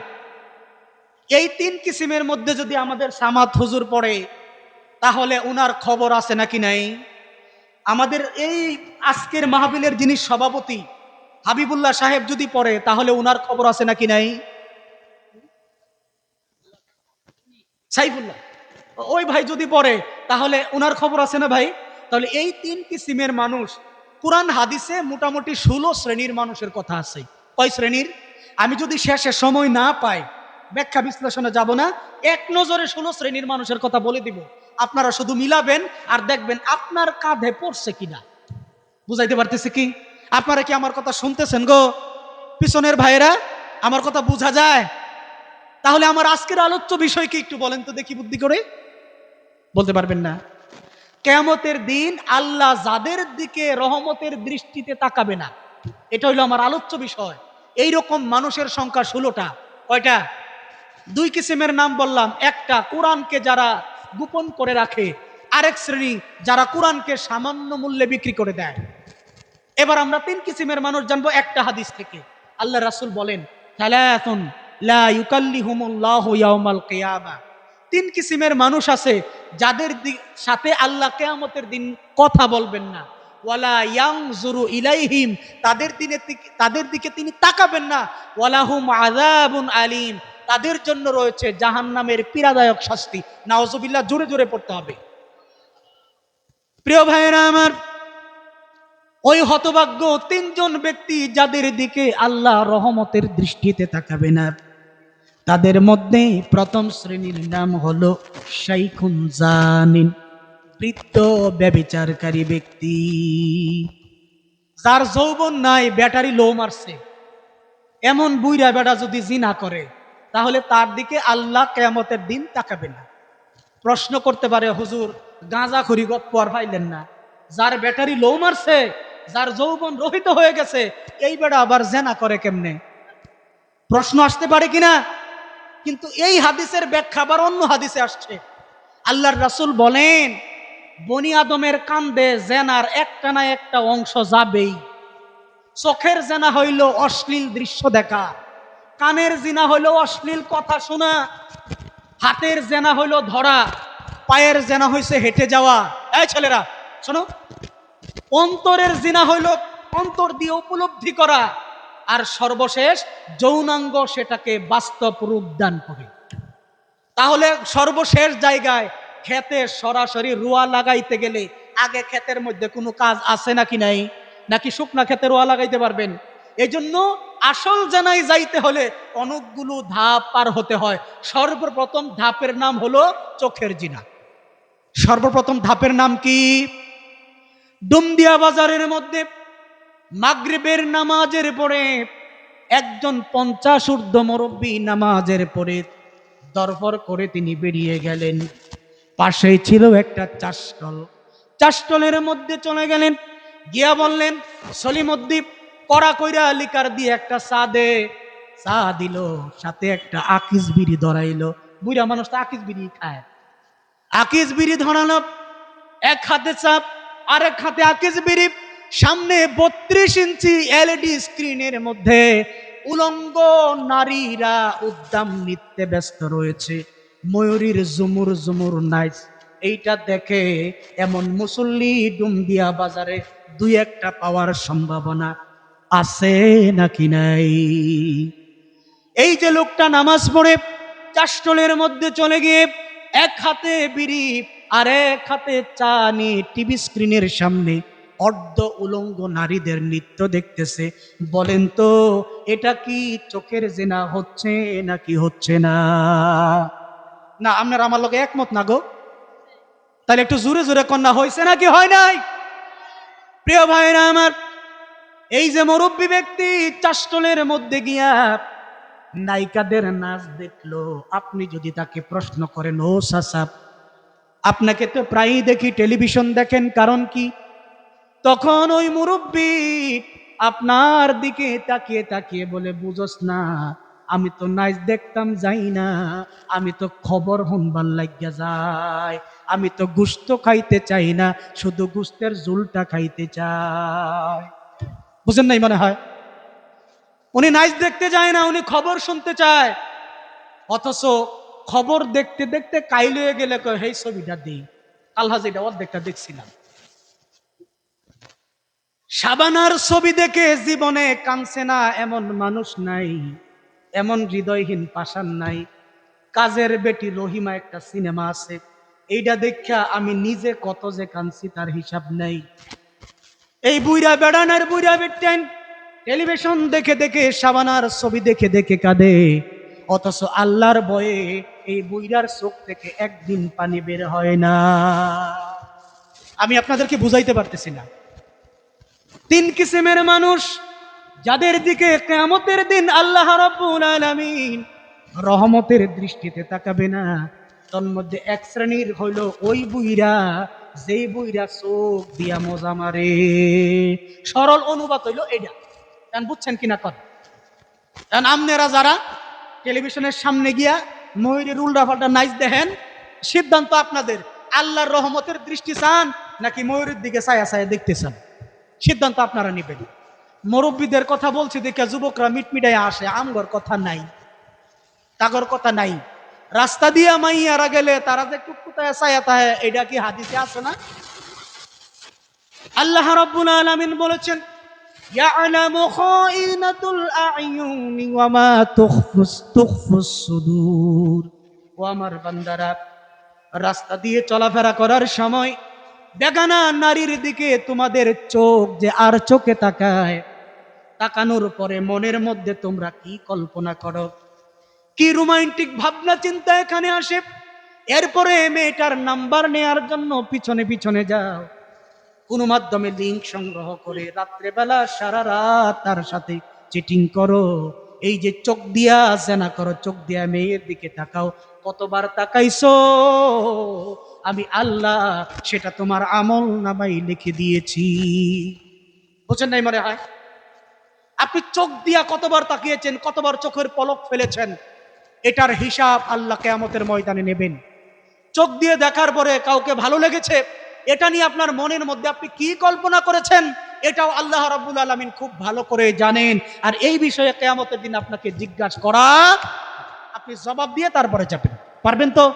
এই 3 কিসিমের মধ্যে যদি আমাদের সামাত হুজুর পড়ে, তাহলে উনার খবর আছে নাকি নাই? আমাদের এই আজকের মাহফিলের যিনি সভাপতি হাবিবুল্লাহ সাহেব যদি পড়ে তাহলে উনার খবর আছে নাকি নাই? সাইফুল্লাহ ওই ভাই যদি পড়ে তাহলে উনার খবর আছে না ভাই? তাহলে এই তিন কিসিমের মানুষ কোরআন হাদিসে মোটামুটি 16 শ্রেণীর মানুষের কথা আছে। কয় শ্রেণীর? আমি যদি শেষে সময় না পাই ব্যাখ্যা বিশ্লেষণে যাব না, এক নজরে 16 শ্রেণীর মানুষের কথা বলে দিব। আপনারা শুধু মিলাবেন আর দেখবেন আপনার কাঁধে পড়ছে কিনা। বুঝাইতে পারতেছে কি? আপনারা কি আমার কথা শুনতেছেন গো? পিছনের ভাইয়েরা আমার কথা বোঝা যায়? তাহলে আমার আজকের আলোচ্য বিষয় কি একটু বলেন তো দেখি বুদ্ধি করে। বলতে পারবেন না? কিয়ামতের দিন আল্লাহ যাদের দিকে রহমতের দৃষ্টিতে তাকাবে না, এটা হইলো আমার আলোচ্য বিষয়। এই রকম মানুষের সংখ্যা 16টা। কয়টা? দুই কিসিমের নাম বললাম। একটা, কোরআনকে যারা গোপন করে রাখে। আরেক শ্রেণী, যারা কোরআনকে সামান্য মূল্যে বিক্রি করে দেয়। এবার আমরা তিন কিসিমের মানুষ জানবো একটা হাদিস থেকে। আল্লাহ রাসূল বলেন, সালাতুন লা ইউকাল্লিহুমুল্লাহু ইয়াউমাল কিয়ামা। তিন কিসিমের মানুষ আছে যাদের সাথে আল্লাহ কিয়ামতের দিন কথা বলবেন না। ওয়ালা ইয়ানজুরু ইলাইহিম, তাদের দিকে তিনি তাকাবেন না। ওয়ালাহুম আযাবুন আলীম, তাদের জন্য রয়েছে জাহান্নামের পীড়াদায়ক শাস্তি। নাউজুবিল্লাহ, জোরে জোরে পড়তে হবে। প্রিয় ভাইয়েরা আমার, ওই হতভাগ্য তিনজন ব্যক্তি যাদের দিকে আল্লাহ রহমতের দৃষ্টিতে তাকাবে না, তাদের মধ্যে প্রথম শ্রেণীর নাম হলো শাইখুন জানিন, বৃদ্ধ ব্যভিচারকারী ব্যক্তি। যার যৌবন নাই, ব্যাটারি লো মারছে, এমন বুইরা বেটা যদি জিনা করে তাহলে তার দিকে আল্লাহ কিয়ামতের দিন তাকাবে না। প্রশ্ন করতে পারে, হুজুর গাঁজা খড়ি গপ্প আর পাইলেন না? যার ব্যাটারি লো মারছে, যার যৌবন রহিত হয়ে গেছে, এই বেটা আবার জেনা করে কেমনে? প্রশ্ন আসতে পারে কিনা? কিন্তু এই হাদিসের ব্যাখ্যা আবার অন্য হাদিসে আসছে। আল্লাহর রাসূল বলেন, বনি আদমের কান্দে জেনার একটা না একটা অংশ যাবেই। চোখের জেনা হইল অশ্লীল দৃশ্য দেখা, কানের জিনা হইল অশ্লীল কথা শোনা, হাতের জেনা হইল ধরা, পায়ের জেনা হইছে হেঁটে যাওয়া। এই ছেলেরা শোনো, অন্তরের জিনা হইল অন্তর দিয়ে উপলব্ধি করা, আর সর্বশেষ যৌনাঙ্গ সেটাকে বাস্তব রূপ দান করে। তাহলে সর্বশেষ জায়গায় খেতে সরাসরি রুয়া লাগাইতে গেলে আগে ক্ষেতের মধ্যে কোনো কাজ আছে নাকি নাই? নাকি শুকনা ক্ষেতে রুয়া লাগাইতে পারবেন? এই জন্য আসল জানাই যাইতে হলে অনেকগুলো ধাপ পার হতে হয়। সর্বপ্রথম ধাপের নাম হলো চোখের জিনা। সর্বপ্রথম ধাপের নাম কি? ডুমদিয়া বাজারের মধ্যে মাগরিবের নামাজের পরে একজন 50 ঊর্ধ্ব মুরব্বী নামাজের পরে দরপর করে তিনি বেরিয়ে গেলেন। পাশেই ছিল একটা চাষকল, চাষকলের মধ্যে চলে গেলেন, গিয়া বললেন, সলিমউদ্দিন কড়া কইরা লিকার দিয়ে একটা চা দে। চা দিল, সাথে একটা আকিস বিড়ি ধরাইলো। বুড়া মানুষ তো আকিস বিড়ি খায়। আকিস বিড়ি ধরানো, এক হাতে চাপ আর এক হাতে আকিস বিড়ি। সামনে 32 ইঞ্চি এলইডি স্ক্রিনের মধ্যে উলঙ্গ নারীরা উদ্দাম নৃত্যে ব্যস্ত রয়েছে, ময়ূরীর ঝুমুর ঝুমুর নাচ। এইটা দেখে এমন মুসল্লি ডুমদিয়া বাজারে দুই একটা পাওয়ার সম্ভাবনা আছে নাকি নাই? এই যে লোকটা নামাজ পড়ে চাষটলের মধ্যে চলে গিয়ে এক হাতে বিড়ি আর এক হাতে চা নিয়ে টিভি স্ক্রিনের সামনে অর্ধ উলঙ্গ নারীদের নৃত্য দেখতেছে, বলেন তো এটা কি চোখের জেনা হচ্ছে নাকি হচ্ছে না? না, আপনারা আমার লোক একমত না গো? তাহলে একটু জোরে জোরে কন্যা হয়েছে নাকি হয় নাই? প্রিয় ভাইরা আমার, এই যে মুরব্বী ব্যক্তি চাষটলের মধ্যে গিয়া নায়িকাদের নাচ দেখলো, আপনি যদি তাকে প্রশ্ন করেন, ও চাচা আপনাকে তো প্রায়ই দেখি টেলিভিশন দেখেন, কারণ কি? তখন ওই মুরব্বী আপনার দিকে তাকিয়ে তাকিয়ে বলে, বুঝোস না, আমি তো নাচ দেখতাম যাই না, আমি তো খবর শুনবার লাগিয়া যাই, আমি তো গোশত খাইতে চাই না, শুধু গোশতের ঝোলটা খাইতে চাই। বুঝেন নাই মনে হয়? উনি নাচ দেখতে যায় না, উনি খবর শুনতে চায়। অথচ খবর দেখতে দেখতে কাইল হয়ে গেলে, হেই ছবিটা দিই, আল্লাহ যেটা অর্ধেকটা দেখছিলাম। শাবানার ছবি দেখে জীবনে কাঁদছে না এমন মানুষ নাই, এমন হৃদয়হীন পাষাণ নাই। কাজের বেটি রহিমা একটা সিনেমা আছে, এইটা দেখা আমি নিজে কত যে কাঁদছি তার হিসাব নাই। এই বুইরা বেড়ানার বুইরা বেটেন টেলিভিশন দেখে দেখে শাবানার ছবি দেখে দেখে কাঁদে, অথচ আল্লাহর ভয়ে এই বুইরার চোখ থেকে একদিন পানি বের হয় না। আমি আপনাদেরকে বুঝাইতে পারতেছি না। তিন কিসিমের মানুষ যাদের দিকে কিয়ামতের দিন আল্লাহ রাব্বুল আলামিন রহমতের দৃষ্টিতে তাকাবে না, তন্মধ্যে এক শ্রেণীর হইল ওই বুইরা যেই বুইরা চোখ দিয়া মজা মারে। সরল অনুবাদ হইল এটা, কারণ বুঝছেন কিনা কথা। কারণ আপনারা যারা টেলিভিশনের সামনে গিয়া ময়ূরের উল্টাপাল্টা নাইচ দেখেন, সিদ্ধান্ত আপনাদের। আল্লাহর রহমতের দৃষ্টি চান নাকি ময়ূরের দিকে ছায়া ছায়া দেখতে চান, সিদ্ধান্ত আপনারা নেবেন। মুরব্বীদের কথা বলছি দেখে যুবকরা মিটমিটায় আসে, আমগর কথা নাই, তাগর কথা নাই। রাস্তা দিয়া মাইয়ারা গেলে তারা যে টুকটুকায় ছায়া তাহে, এটা কি হাদিসে আছে না? আল্লাহ রাব্বুল আলামিন বলেছেন, ইয়ালামু খাইনাতুল আ'য়ুনি ওয়া মা তুখফুস সুদূর। ও আমার বান্দারা, রাস্তা দিয়ে চলাফেরা করার সময় বেগানা নারীর দিকে তোমাদের চোখ যে আর চোখে তাকায়, তাকানোর পরে মনের মধ্যে তোমরা কি কল্পনা করো, কি রোমান্টিক ভাবনা চিন্তা এখানে আসে। এরপরে মেয়েটার নাম্বার নেয়ার জন্য পিছনে পিছনে যাও, কোনো মাধ্যমে লিঙ্ক সংগ্রহ করে রাত্রেবেলা সারা রাত তার সাথে চিটিং করো। এই যে চোখ দিয়া জেনা করো, চোখ দিয়া মেয়ের দিকে তাকাও, কতবার তাকাইছো আমি আল্লাহ সেটা তোমার আমল নামাই লিখে দিয়েছি। বুঝছেন নাই মনে হয়? আপনি চোখ দিয়া কতবার তাকিয়েছেন, কতবার চোখের পলক ফেলেছেন, এটার হিসাব আল্লাহ কিয়ামতের ময়দানে নেবেন। চোখ দিয়ে দেখার পরে কাউকে ভালো লেগেছে, এটা নিয়ে আপনার মনের মধ্যে আপনি কি কল্পনা করেছেন, এটাও আল্লাহ রাব্বুল আলামিন খুব ভালো করে জানেন। আর এই বিষয়ে কিয়ামতের দিন আপনাকে জিজ্ঞাসা করা, আপনি জবাব দিয়ে তারপরে যাবেন। পারবেন তো?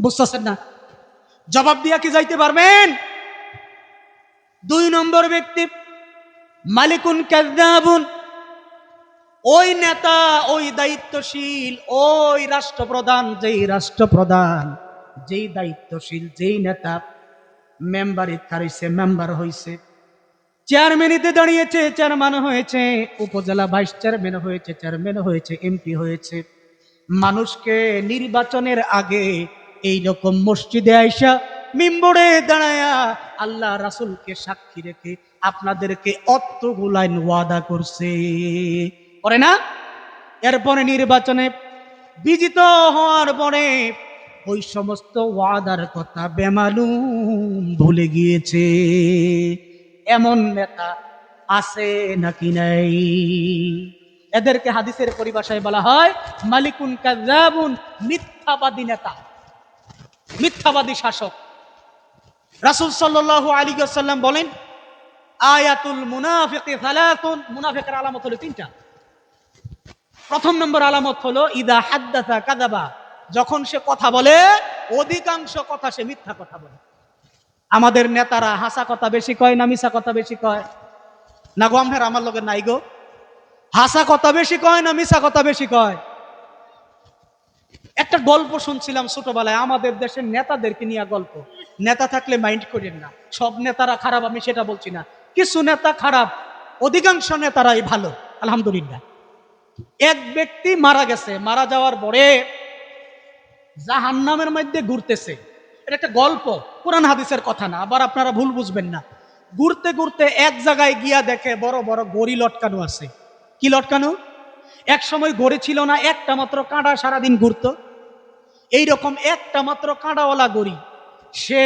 বুঝতেছেন না? জবাব দিয়া কি যাইতে পারবেন? 2 নম্বর ব্যক্তি মালিকুন কাযযাবুন। ওই নেতা, ওই দায়িত্বশীল, ওই রাষ্ট্রপ্রধান, যেই দায়িত্বশীল, যেই নেতা মেম্বারে হয়েছে, মেম্বার হয়েছে, চেয়ারম্যানিতে দাঁড়িয়েছে, চেয়ারম্যান হয়েছে, উপজেলা ভাইস চেয়ারম্যান হয়েছে, চেয়ারম্যান হয়েছে, এমপি হয়েছে। মানুষকে নির্বাচনের আগে এই রকম মসজিদে আইসা মিম্বরে দাঁড়ায়া আল্লাহ রাসূলকে সাক্ষী রেখে আপনাদেরকে অতগুলাইন ওয়াদা করছে, করে না? এরপরে নির্বাচনে বিজিত হওয়ার পরে ওই সমস্ত ওয়াদার কথা বেমালুম ভুলে গিয়েছে। এমন নেতা আছে নাকি নাই? এদেরকে হাদিসের পরিভাষায় বলা হয় মালিকুন কাযযাবুন, মিথ্যাবাদী নেতা, মিথ্যাবাদী শাসক। রাসূল সাল্লাল্লাহু আলাইহি ওয়াসাল্লাম বলেন, আয়াতুল মুনাফিকি সালাতুন। মুনাফিকের আলামত হলো 3টা। প্রথম নম্বর আলামত হলো ইদা হাদ্দাসা কাযাবা, যখন সে কথা বলে অধিকাংশ কথা সে মিথ্যা কথা বলে। আমাদের নেতারা হাসা কথা বেশি কয় না মিছা কথা বেশি কয়? না গো, আমহের আমার লগে নাই গো। হাসা কথা বেশি কয় না মিছা কথা বেশি কয়? একটা গল্প শুনছিলাম ছোটবেলায়, আমাদের দেশের নেতাদেরকে নিয়ে গল্প। নেতা থাকলে মাইন্ড করেন না, সব নেতারা খারাপ আমি সেটা বলছি না, কিছু নেতা খারাপ, অধিকাংশ নেতারাই ভালো আলহামদুলিল্লাহ। এক ব্যক্তি মারা গেছে, মারা যাওয়ার পরে জাহান্নামের মধ্যে ঘুরতেছে। এটা একটা গল্প, কোরআন হাদিসের কথা না, আবার আপনারা ভুল বুঝবেন না। ঘুরতে ঘুরতে এক জায়গায় গিয়া দেখে বড় বড় গড়ি লটকানো আছে। কি লটকানো? এক সময় গড়ি ছিল না, একটা মাত্র কাঁটা সারাদিন ঘুরতো। এইরকম একটা মাত্র কাঁটাওয়ালা গড়ি। সে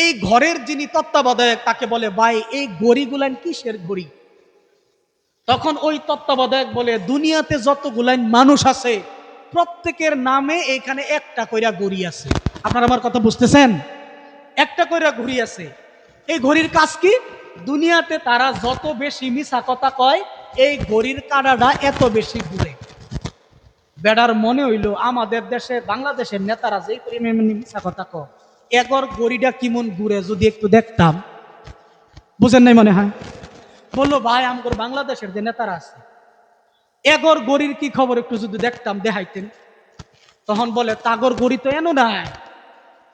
এই ঘরের যিনি তত্ত্বাবধায়ক তাকে বলে, ভাই এই গড়িগুলান কিসের গড়ি? তখন ওই তত্ত্বাবধায়ক বলে, দুনিয়াতে যতগুলান মানুষ আছে প্রত্যেকের নামে এইখানে একটা কইরা ঘড়ি আছে। আপনারা আমার কথা বুঝতেছেন? একটা কইরা ঘড়ি আছে। এই ঘড়ির কাজ কি? দুনিয়াতে তারা যত বেশি মিছা কথা কয়, এই ঘড়ির কাঁটাটা এত বেশি ঘুরে। বেড়ার মনে হইল আমাদের দেশে বাংলাদেশের নেতারা যেই পরিমাণে মিছা কথা কয়, এগর গড়িটা কিমন ঘুরে যদি একটু দেখতাম। বুঝেন নাই মনে হয়। বললো ভাই আমগর বাংলাদেশের যে নেতারা আছে এগর গড়ির কি খবর একটু যদি দেখতাম দেখাইতেন। তখন বলে তাগর গড়ি তো এনো নাই।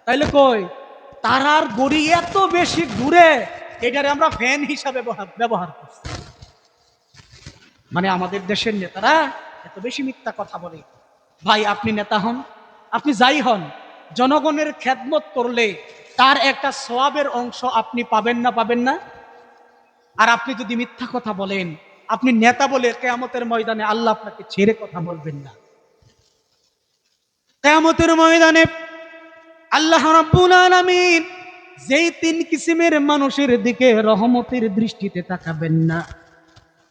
তাইলে কই তারার গড়ি এত বেশি ঘুরে এটারে আমরা ফ্যান হিসাবে ব্যবহার করছি। মানে আমাদের দেশের নেতারা এত বেশি মিথ্যা কথা বলে। ভাই আপনি নেতা হন, আপনি যাই হন, জনগণের খেদমত করলে তার একটা সওয়াবের অংশ আপনি পাবেন না পাবেন না? আর আপনি যদি মিথ্যা কথা বলেন, আপনি নেতা বলে কিয়ামতের ময়দানে আল্লাহ আপনাকে ছেড়ে কথা বলবেন না। কিয়ামতের ময়দানে আল্লাহ রাব্বুল আলামিন যেই তিন কিসিমের মানুষের দিকে রহমতের দৃষ্টিতে তাকাবেন না,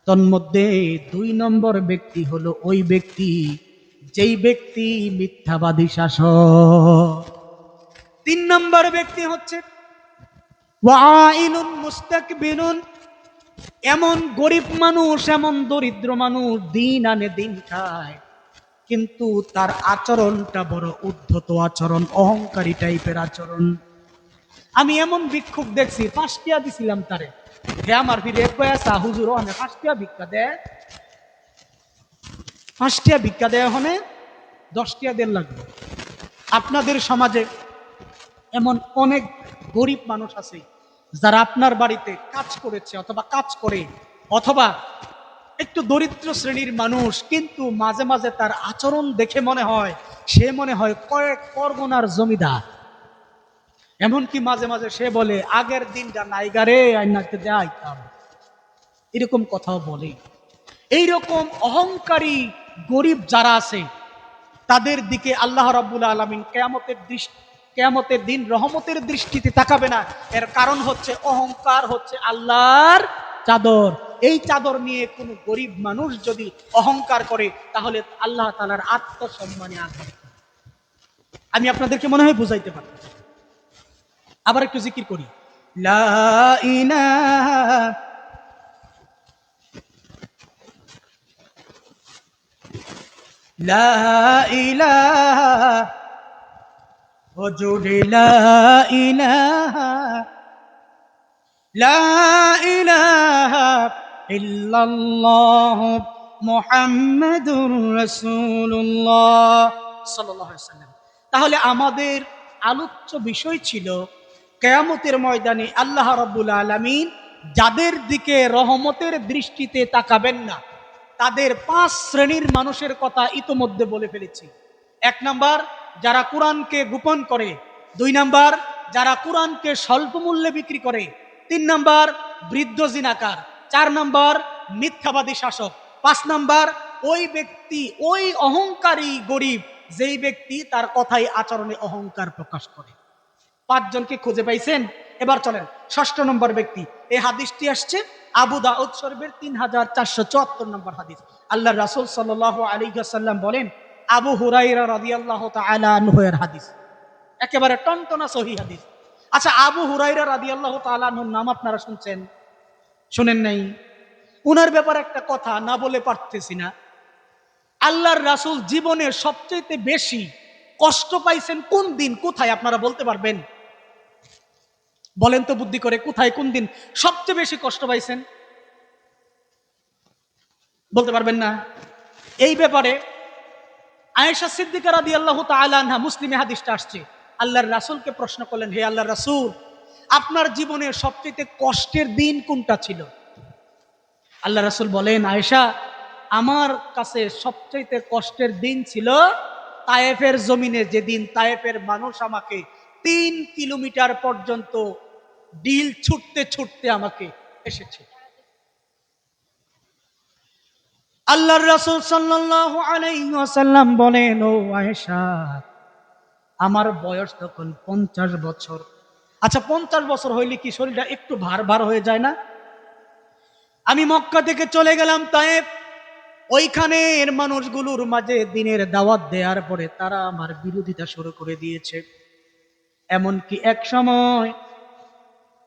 তন্মধ্যে 2 নম্বর ব্যক্তি হলো ওই ব্যক্তি যেই ব্যক্তি মিথ্যাবাদী শাসক। 3 নম্বর ব্যক্তি হচ্ছে ওয়াইলুন মুস্তাকবিরুন, এমন গরিব মানুষ, এমন দরিদ্র মানুষ, দিন আনে দিন খায়, কিন্তু তার আচরণটা বড় উদ্ধত আচরণ, অহংকারী টাইপের আচরণ। আমি এমন ভিক্ষুক দেখছি, 5 টাকা দিছিলাম তারে, হে আমার ফিরে কয়েসা হুজুর ওখানে 5 টাকা ভিক্ষা দেয়, 5 টাকা ভিক্ষা দেয় ওখানে 10 টাকা দেড় লাগবে। আপনাদের সমাজে এমন অনেক গরিব মানুষ আছে যারা আপনার বাড়িতে কাজ করেছে অথবা কাজ করে, অথবা একটু দরিদ্র শ্রেণীর মানুষ, কিন্তু মাঝে মাঝে তার আচরণ দেখে মনে হয় সে মনে হয় কয়েক পরগনার জমিদার। এমনকি মাঝে মাঝে সে বলে আগের দিনটা নাইগারে আইনাকে যাইতাম, এরকম কথাও বলে। এইরকম অহংকারী গরিব যারা আছে তাদের দিকে আল্লাহ রাব্বুল আলামিন কিয়ামতের দিন রহমতের দৃষ্টিতে তাকাবে না। এর কারণ হচ্ছে অহংকার হচ্ছে আল্লাহর চাদর। এই চাদর নিয়ে কোনো গরিব মানুষ যদি অহংকার করে তাহলে আল্লাহ তাআলার আত্মসম্মানে আঘাত। আমি আপনাদেরকে মনে হয় বুঝাইতে পারি। আবার একটু জিকির করি, লা ইলাহা লা ইলাহা ওজুরে লা ইলাহা লা ইলাহা ইল্লাল্লাহ মুহাম্মাদুর রাসূলুল্লাহ সাল্লাল্লাহু আলাইহি ওয়াসাল্লাম। তাহলে আমাদের আলোচ্য বিষয় ছিল কিয়ামতের ময়দানে আল্লাহ রাব্বুল আলামিন যাদের দিকে রহমতের দৃষ্টিতে তাকাবেন না তাদের 5 শ্রেণীর মানুষের কথা ইতোমধ্যে বলে ফেলেছি। 1 নাম্বার যারা কোরআনকে গোপন করে, 2 নাম্বার যারা কোরআনকে স্বল্প মূল্যে বিক্রি করে, 3 নাম্বার বৃদ্ধ জিনাকার, 4 নাম্বার মিথ্যাবাদী শাসক, 5 নাম্বার ওই ব্যক্তি, ওই অহংকারী গরিব যেই ব্যক্তি তার কথাই আচরণে অহংকার প্রকাশ করে। 5 জনকে খুঁজে পাইছেন। এবার চলেন 6 নম্বর ব্যক্তি। এই হাদিসটি আসছে আবু দাউদ শরীফের 3474 নম্বর হাদিস। আল্লাহর রাসূল সাল্লাল্লাহু আলাইহি ওয়াসাল্লাম বলেন, আবু হুরায়রা রাদিয়াল্লাহু তাআলা আনহু এর হাদিস, একেবারে টনটনা সহিহ হাদিস। আচ্ছা, আবু হুরায়রা রাদিয়াল্লাহু তাআলা আনহুর নাম আপনারা শুনছেন? শুনেন নাই? উনার ব্যাপারে একটা কথা না বলে পারতেছি না। আল্লাহর রাসূল জীবনে সবচেয়ে বেশি কষ্ট পাইছেন কোন দিন, কোথায় আপনারা বলতে পারবেন? বলেন তো বুদ্ধি করে, কোথায় কোন দিন সবচেয়ে বেশি কষ্ট পাইছেন? বলতে পারবেন না? এই ব্যাপারে আয়েশা সিদ্দিকা রাদিয়াল্লাহু তাআলা আনহা, মুসলিমে হাদিসটা আসছে, আল্লাহর রাসূলকে প্রশ্ন করলেন, হে আল্লাহর রাসূল, আপনার জীবনের সবচেয়ে কষ্টের দিন কোনটা ছিল? আল্লাহ রাসূল বলেন, আয়েশা, আমার কাছে সবচেয়ে কষ্টের দিন ছিল তায়েফের জমিনে, যেদিন তায়েফের মানুষ আমাকে 3 কিলোমিটার পর্যন্ত ডিল ছুটতে ছুটতে আমাকে এসেছে। আল্লাহর রাসূল সাল্লাল্লাহু আলাইহি ওয়াসাল্লাম বলেন, ও আয়েশা, আমার বয়স তখন 50 বছর। আচ্ছা, 50 বছর হইলে কি শরীরটা একটু ভার ভার হয়ে যায় না? আমি মক্কা থেকে চলে গেলাম তায়েফ, ওইখানের মানুষগুলোর মাঝে দিনের দাওয়াত দেওয়ার পরে তারা আমার বিরোধিতা শুরু করে দিয়েছে। এমনকি এক সময়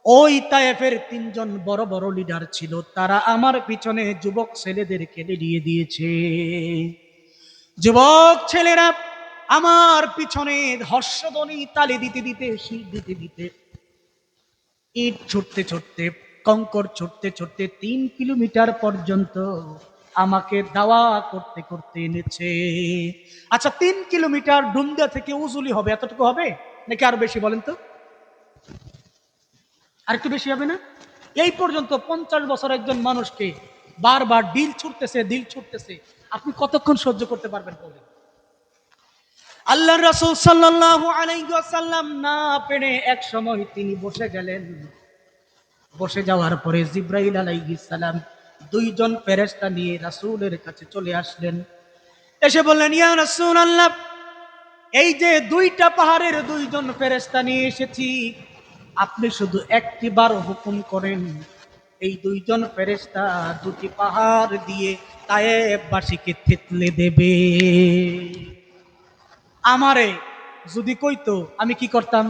ওই তায়েফের 3 জন বড় বড় লিডার ছিল, তারা আমার পিছনে যুবক ছেলেদেরকে দিয়ে দিয়েছে। যুবক ছেলেরা আমার পিছনে হর্ষধ্বনি তালি দিতে দিতে, শীষ দিতে দিতে, ইট ছুটতে ছুটতে কঙ্কর ছুটতে ছুটতে 3 কিলোমিটার পর্যন্ত আমাকে দাওয়া করতে করতে এনেছে। আচ্ছা, 3 কিলোমিটার ডুমদিয়া থেকে উজুলি হবে, এতটুকু হবে নাকি আরো বেশি বলেন তো? আর একটু বেশি হবে না? এই পর্যন্ত 50 বছর একজন মানুষকে বারবার দিল ছুটতেছে, আপনি কতক্ষণ সহ্য করতে পারবেন বলেন? আল্লাহর রাসূল সাল্লাল্লাহু আলাইহি ওয়াসাল্লাম না পেরে এক সময় তিনি বসে গেলেন। বসে যাওয়ার পরে জিবরাইল আলাইহিস সালাম 2 জন ফেরেশতা নিয়ে রাসূলের কাছে চলে আসলেন। এসে বললেন, ইয়া রাসূলুল্লাহ, এই যে 2টা পাহাড়ের 2 জন ফেরেশতা নিয়ে এসেছি, আপনি শুধু একটিবার হুকুম করেন, এই 2 জন ফেরেশতা 2টি পাহাড় দিয়ে তায়েববাসীকে থেতলে দেবে। আমারে যদি কইতো আমি কি করতাম?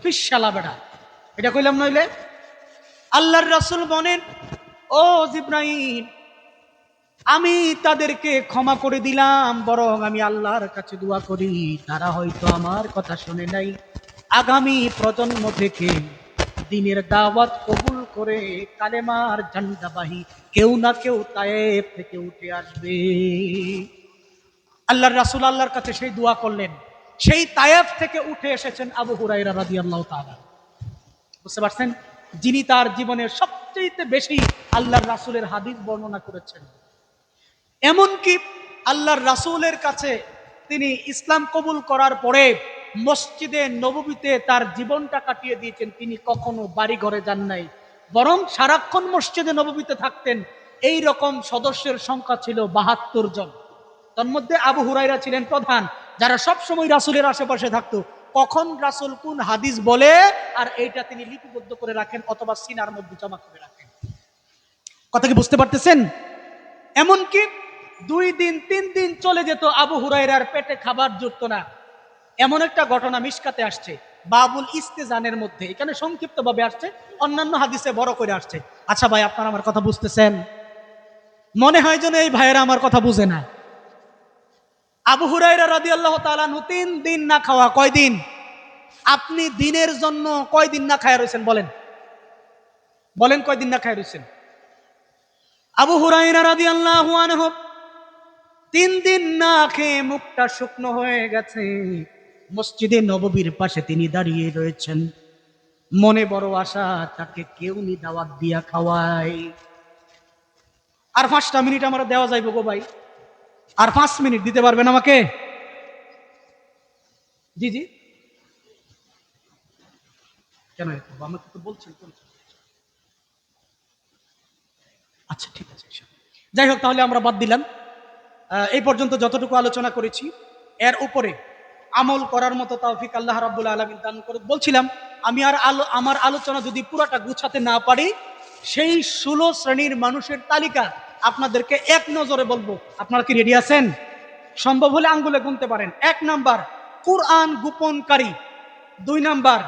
ফিসালা বেড়া, এটা কইলাম নইলে। আল্লাহর রাসূল বলেন, ও জিবরাইল, আমি তাদেরকে ক্ষমা করে দিলাম, বরং আমি আল্লাহর কাছে দোয়া করি তারা হয়তো আমার কথা শুনে নাই, আগামী প্রজন্ম থেকে দ্বীনের দাওয়াত কবুল করে কালেমার ঝান্ডাবাহী কেউ না কেউ তায়েব থেকে উঠে আসবে। আল্লাহর রাসূল আল্লাহর কাছে সেই দোয়া করলেন। সেই তায়েব থেকে উঠে এসেছেন আবু হুরায়রা রাদিয়াল্লাহু তাআলা। বুঝতে পারছেন? যিনি তার জীবনের সবচেয়ে বেশি আল্লাহর রাসূলের হাদিস বর্ণনা করেছেন। এমনকি আল্লাহর রাসূলের কাছে তিনি ইসলাম কবুল করার পরে মসজিদে নববীতে তার জীবনটা কাটিয়ে দিয়েছেন। তিনি কখনো বাড়ি ঘরে যান নাই, বরং সারাক্ষণ মসজিদে নববীতে থাকতেন। এই রকম সদস্যের সংখ্যা ছিল 72 জন। তার মধ্যে আবু হুরায়রা ছিলেন প্রধান, যারা সব সময় রাসূলের আশেপাশে থাকতো। কখন রাসূল কোন হাদিস বলে আর এইটা তিনি লিপিবদ্ধ করে রাখেন অথবা সিনার মধ্যে জমা করে রাখেন। কথা কি বুঝতে পারতেছেন? এমনকি 2 দিন 3 দিন চলে যেত, আবু হুরায়রার পেটে খাবার জুটতো না। এমন একটা ঘটনা মিশকাতে আসছে, বাবুল ইস্তেজানের মধ্যে। এখানে সংক্ষিপ্ত ভাবে আসছে, অন্যান্য হাদিসে বড় করে আসছে। আচ্ছা ভাই, আপনারা আমার কথা বুঝতেছেন? মনে হয় যেন এই ভাইয়েরা আমার কথা বুঝে না। আবু হুরায়রা রাদিয়াল্লাহু তাআলা 3 দিন না খাওয়া। কয়দিন? আপনি দিনের জন্য কয়দিন না খায়া রয়েছেন বলেন? বলেন কয়দিন না খায়া রয়েছেন? আবু হুরায়রা রাদিয়াল্লাহু আনহু 3 দিন না খেয়ে মুখটা শুকনো হয়ে গেছে। মসজিদে নববীর পাশে তিনি দাঁড়িয়ে রয়েছেন। মনে বড় আশা, তাকে কেউ নি দাওয়াত দিয়া খাওয়ায়। আর 5টা মিনিট আমরা দেওয়া যাইব গো ভাই, আর 5 মিনিট দিতে পারবেন আমাকে? জি জি, কেন আমাকে তো বলছেন। আচ্ছা ঠিক আছে, যাই হোক, তাহলে আমরা বাদ দিলাম। এই পর্যন্ত যতটুকু আলোচনা করেছি এর উপরে আমল করার মতো তৌফিক আল্লাহ রাব্বুল আলামিন দান করুন। বলছিলাম, আমি আর আমার আলোচনা যদি পুরাটা গুছাতে না পারি, সেই 16 শ্রেণীর মানুষের তালিকা আপনাদেরকে এক নজরে বলবো। আপনারা কি রেডি আছেন? সম্ভব হলে আঙ্গুলে গুনতে পারেন। 1 নাম্বার কুরআন গোপনকারী, 2 নাম্বার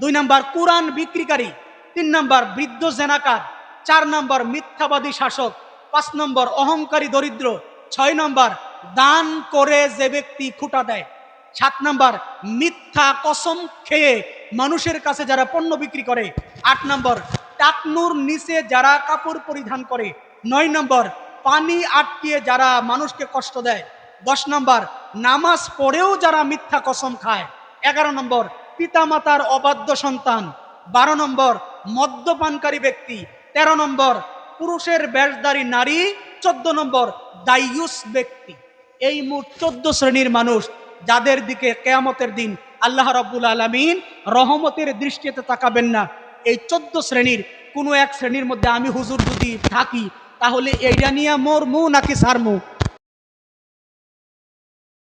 2 নাম্বার কুরআন বিক্রিকারী, 3 নাম্বার বৃদ্ধ জেনাকার, 4 নাম্বার মিথ্যাবাদী শাসক, 5 নম্বর অহংকারী দরিদ্র, 6 নম্বর দান করে যে ব্যক্তি খুঁটা দেয়, 7 নম্বর মিথ্যা কসম খেয়ে মানুষের কাছে যারা পণ্য বিক্রি করে, 8 নম্বর টাকনুর নিচে যারা কাপড় পরিধান করে, 9 নম্বর পানি আটকিয়ে যারা মানুষকে কষ্ট দেয়, 10 নম্বর নামাজ পড়েও যারা মিথ্যা কসম খায়, 11 নম্বর পিতামাতার অবাধ্য সন্তান, 12 নম্বর মদ্যপানকারী ব্যক্তি, 13 নম্বর পুরুষের বেশধারী নারী, 14 নম্বর দায়ুস ব্যক্তি। এই মোট 14 শ্রেণীর মানুষ, যাদের দিকে কিয়ামতের দিন আল্লাহ রাব্বুল আলামিন রহমতের দৃষ্টিতে তাকাবেন না। এই 14 শ্রেণীর কোনো এক শ্রেণীর মধ্যে আমি হুজুর যদি থাকি, তাহলে এইটা নিয়ে মরমু নাকি সারমু?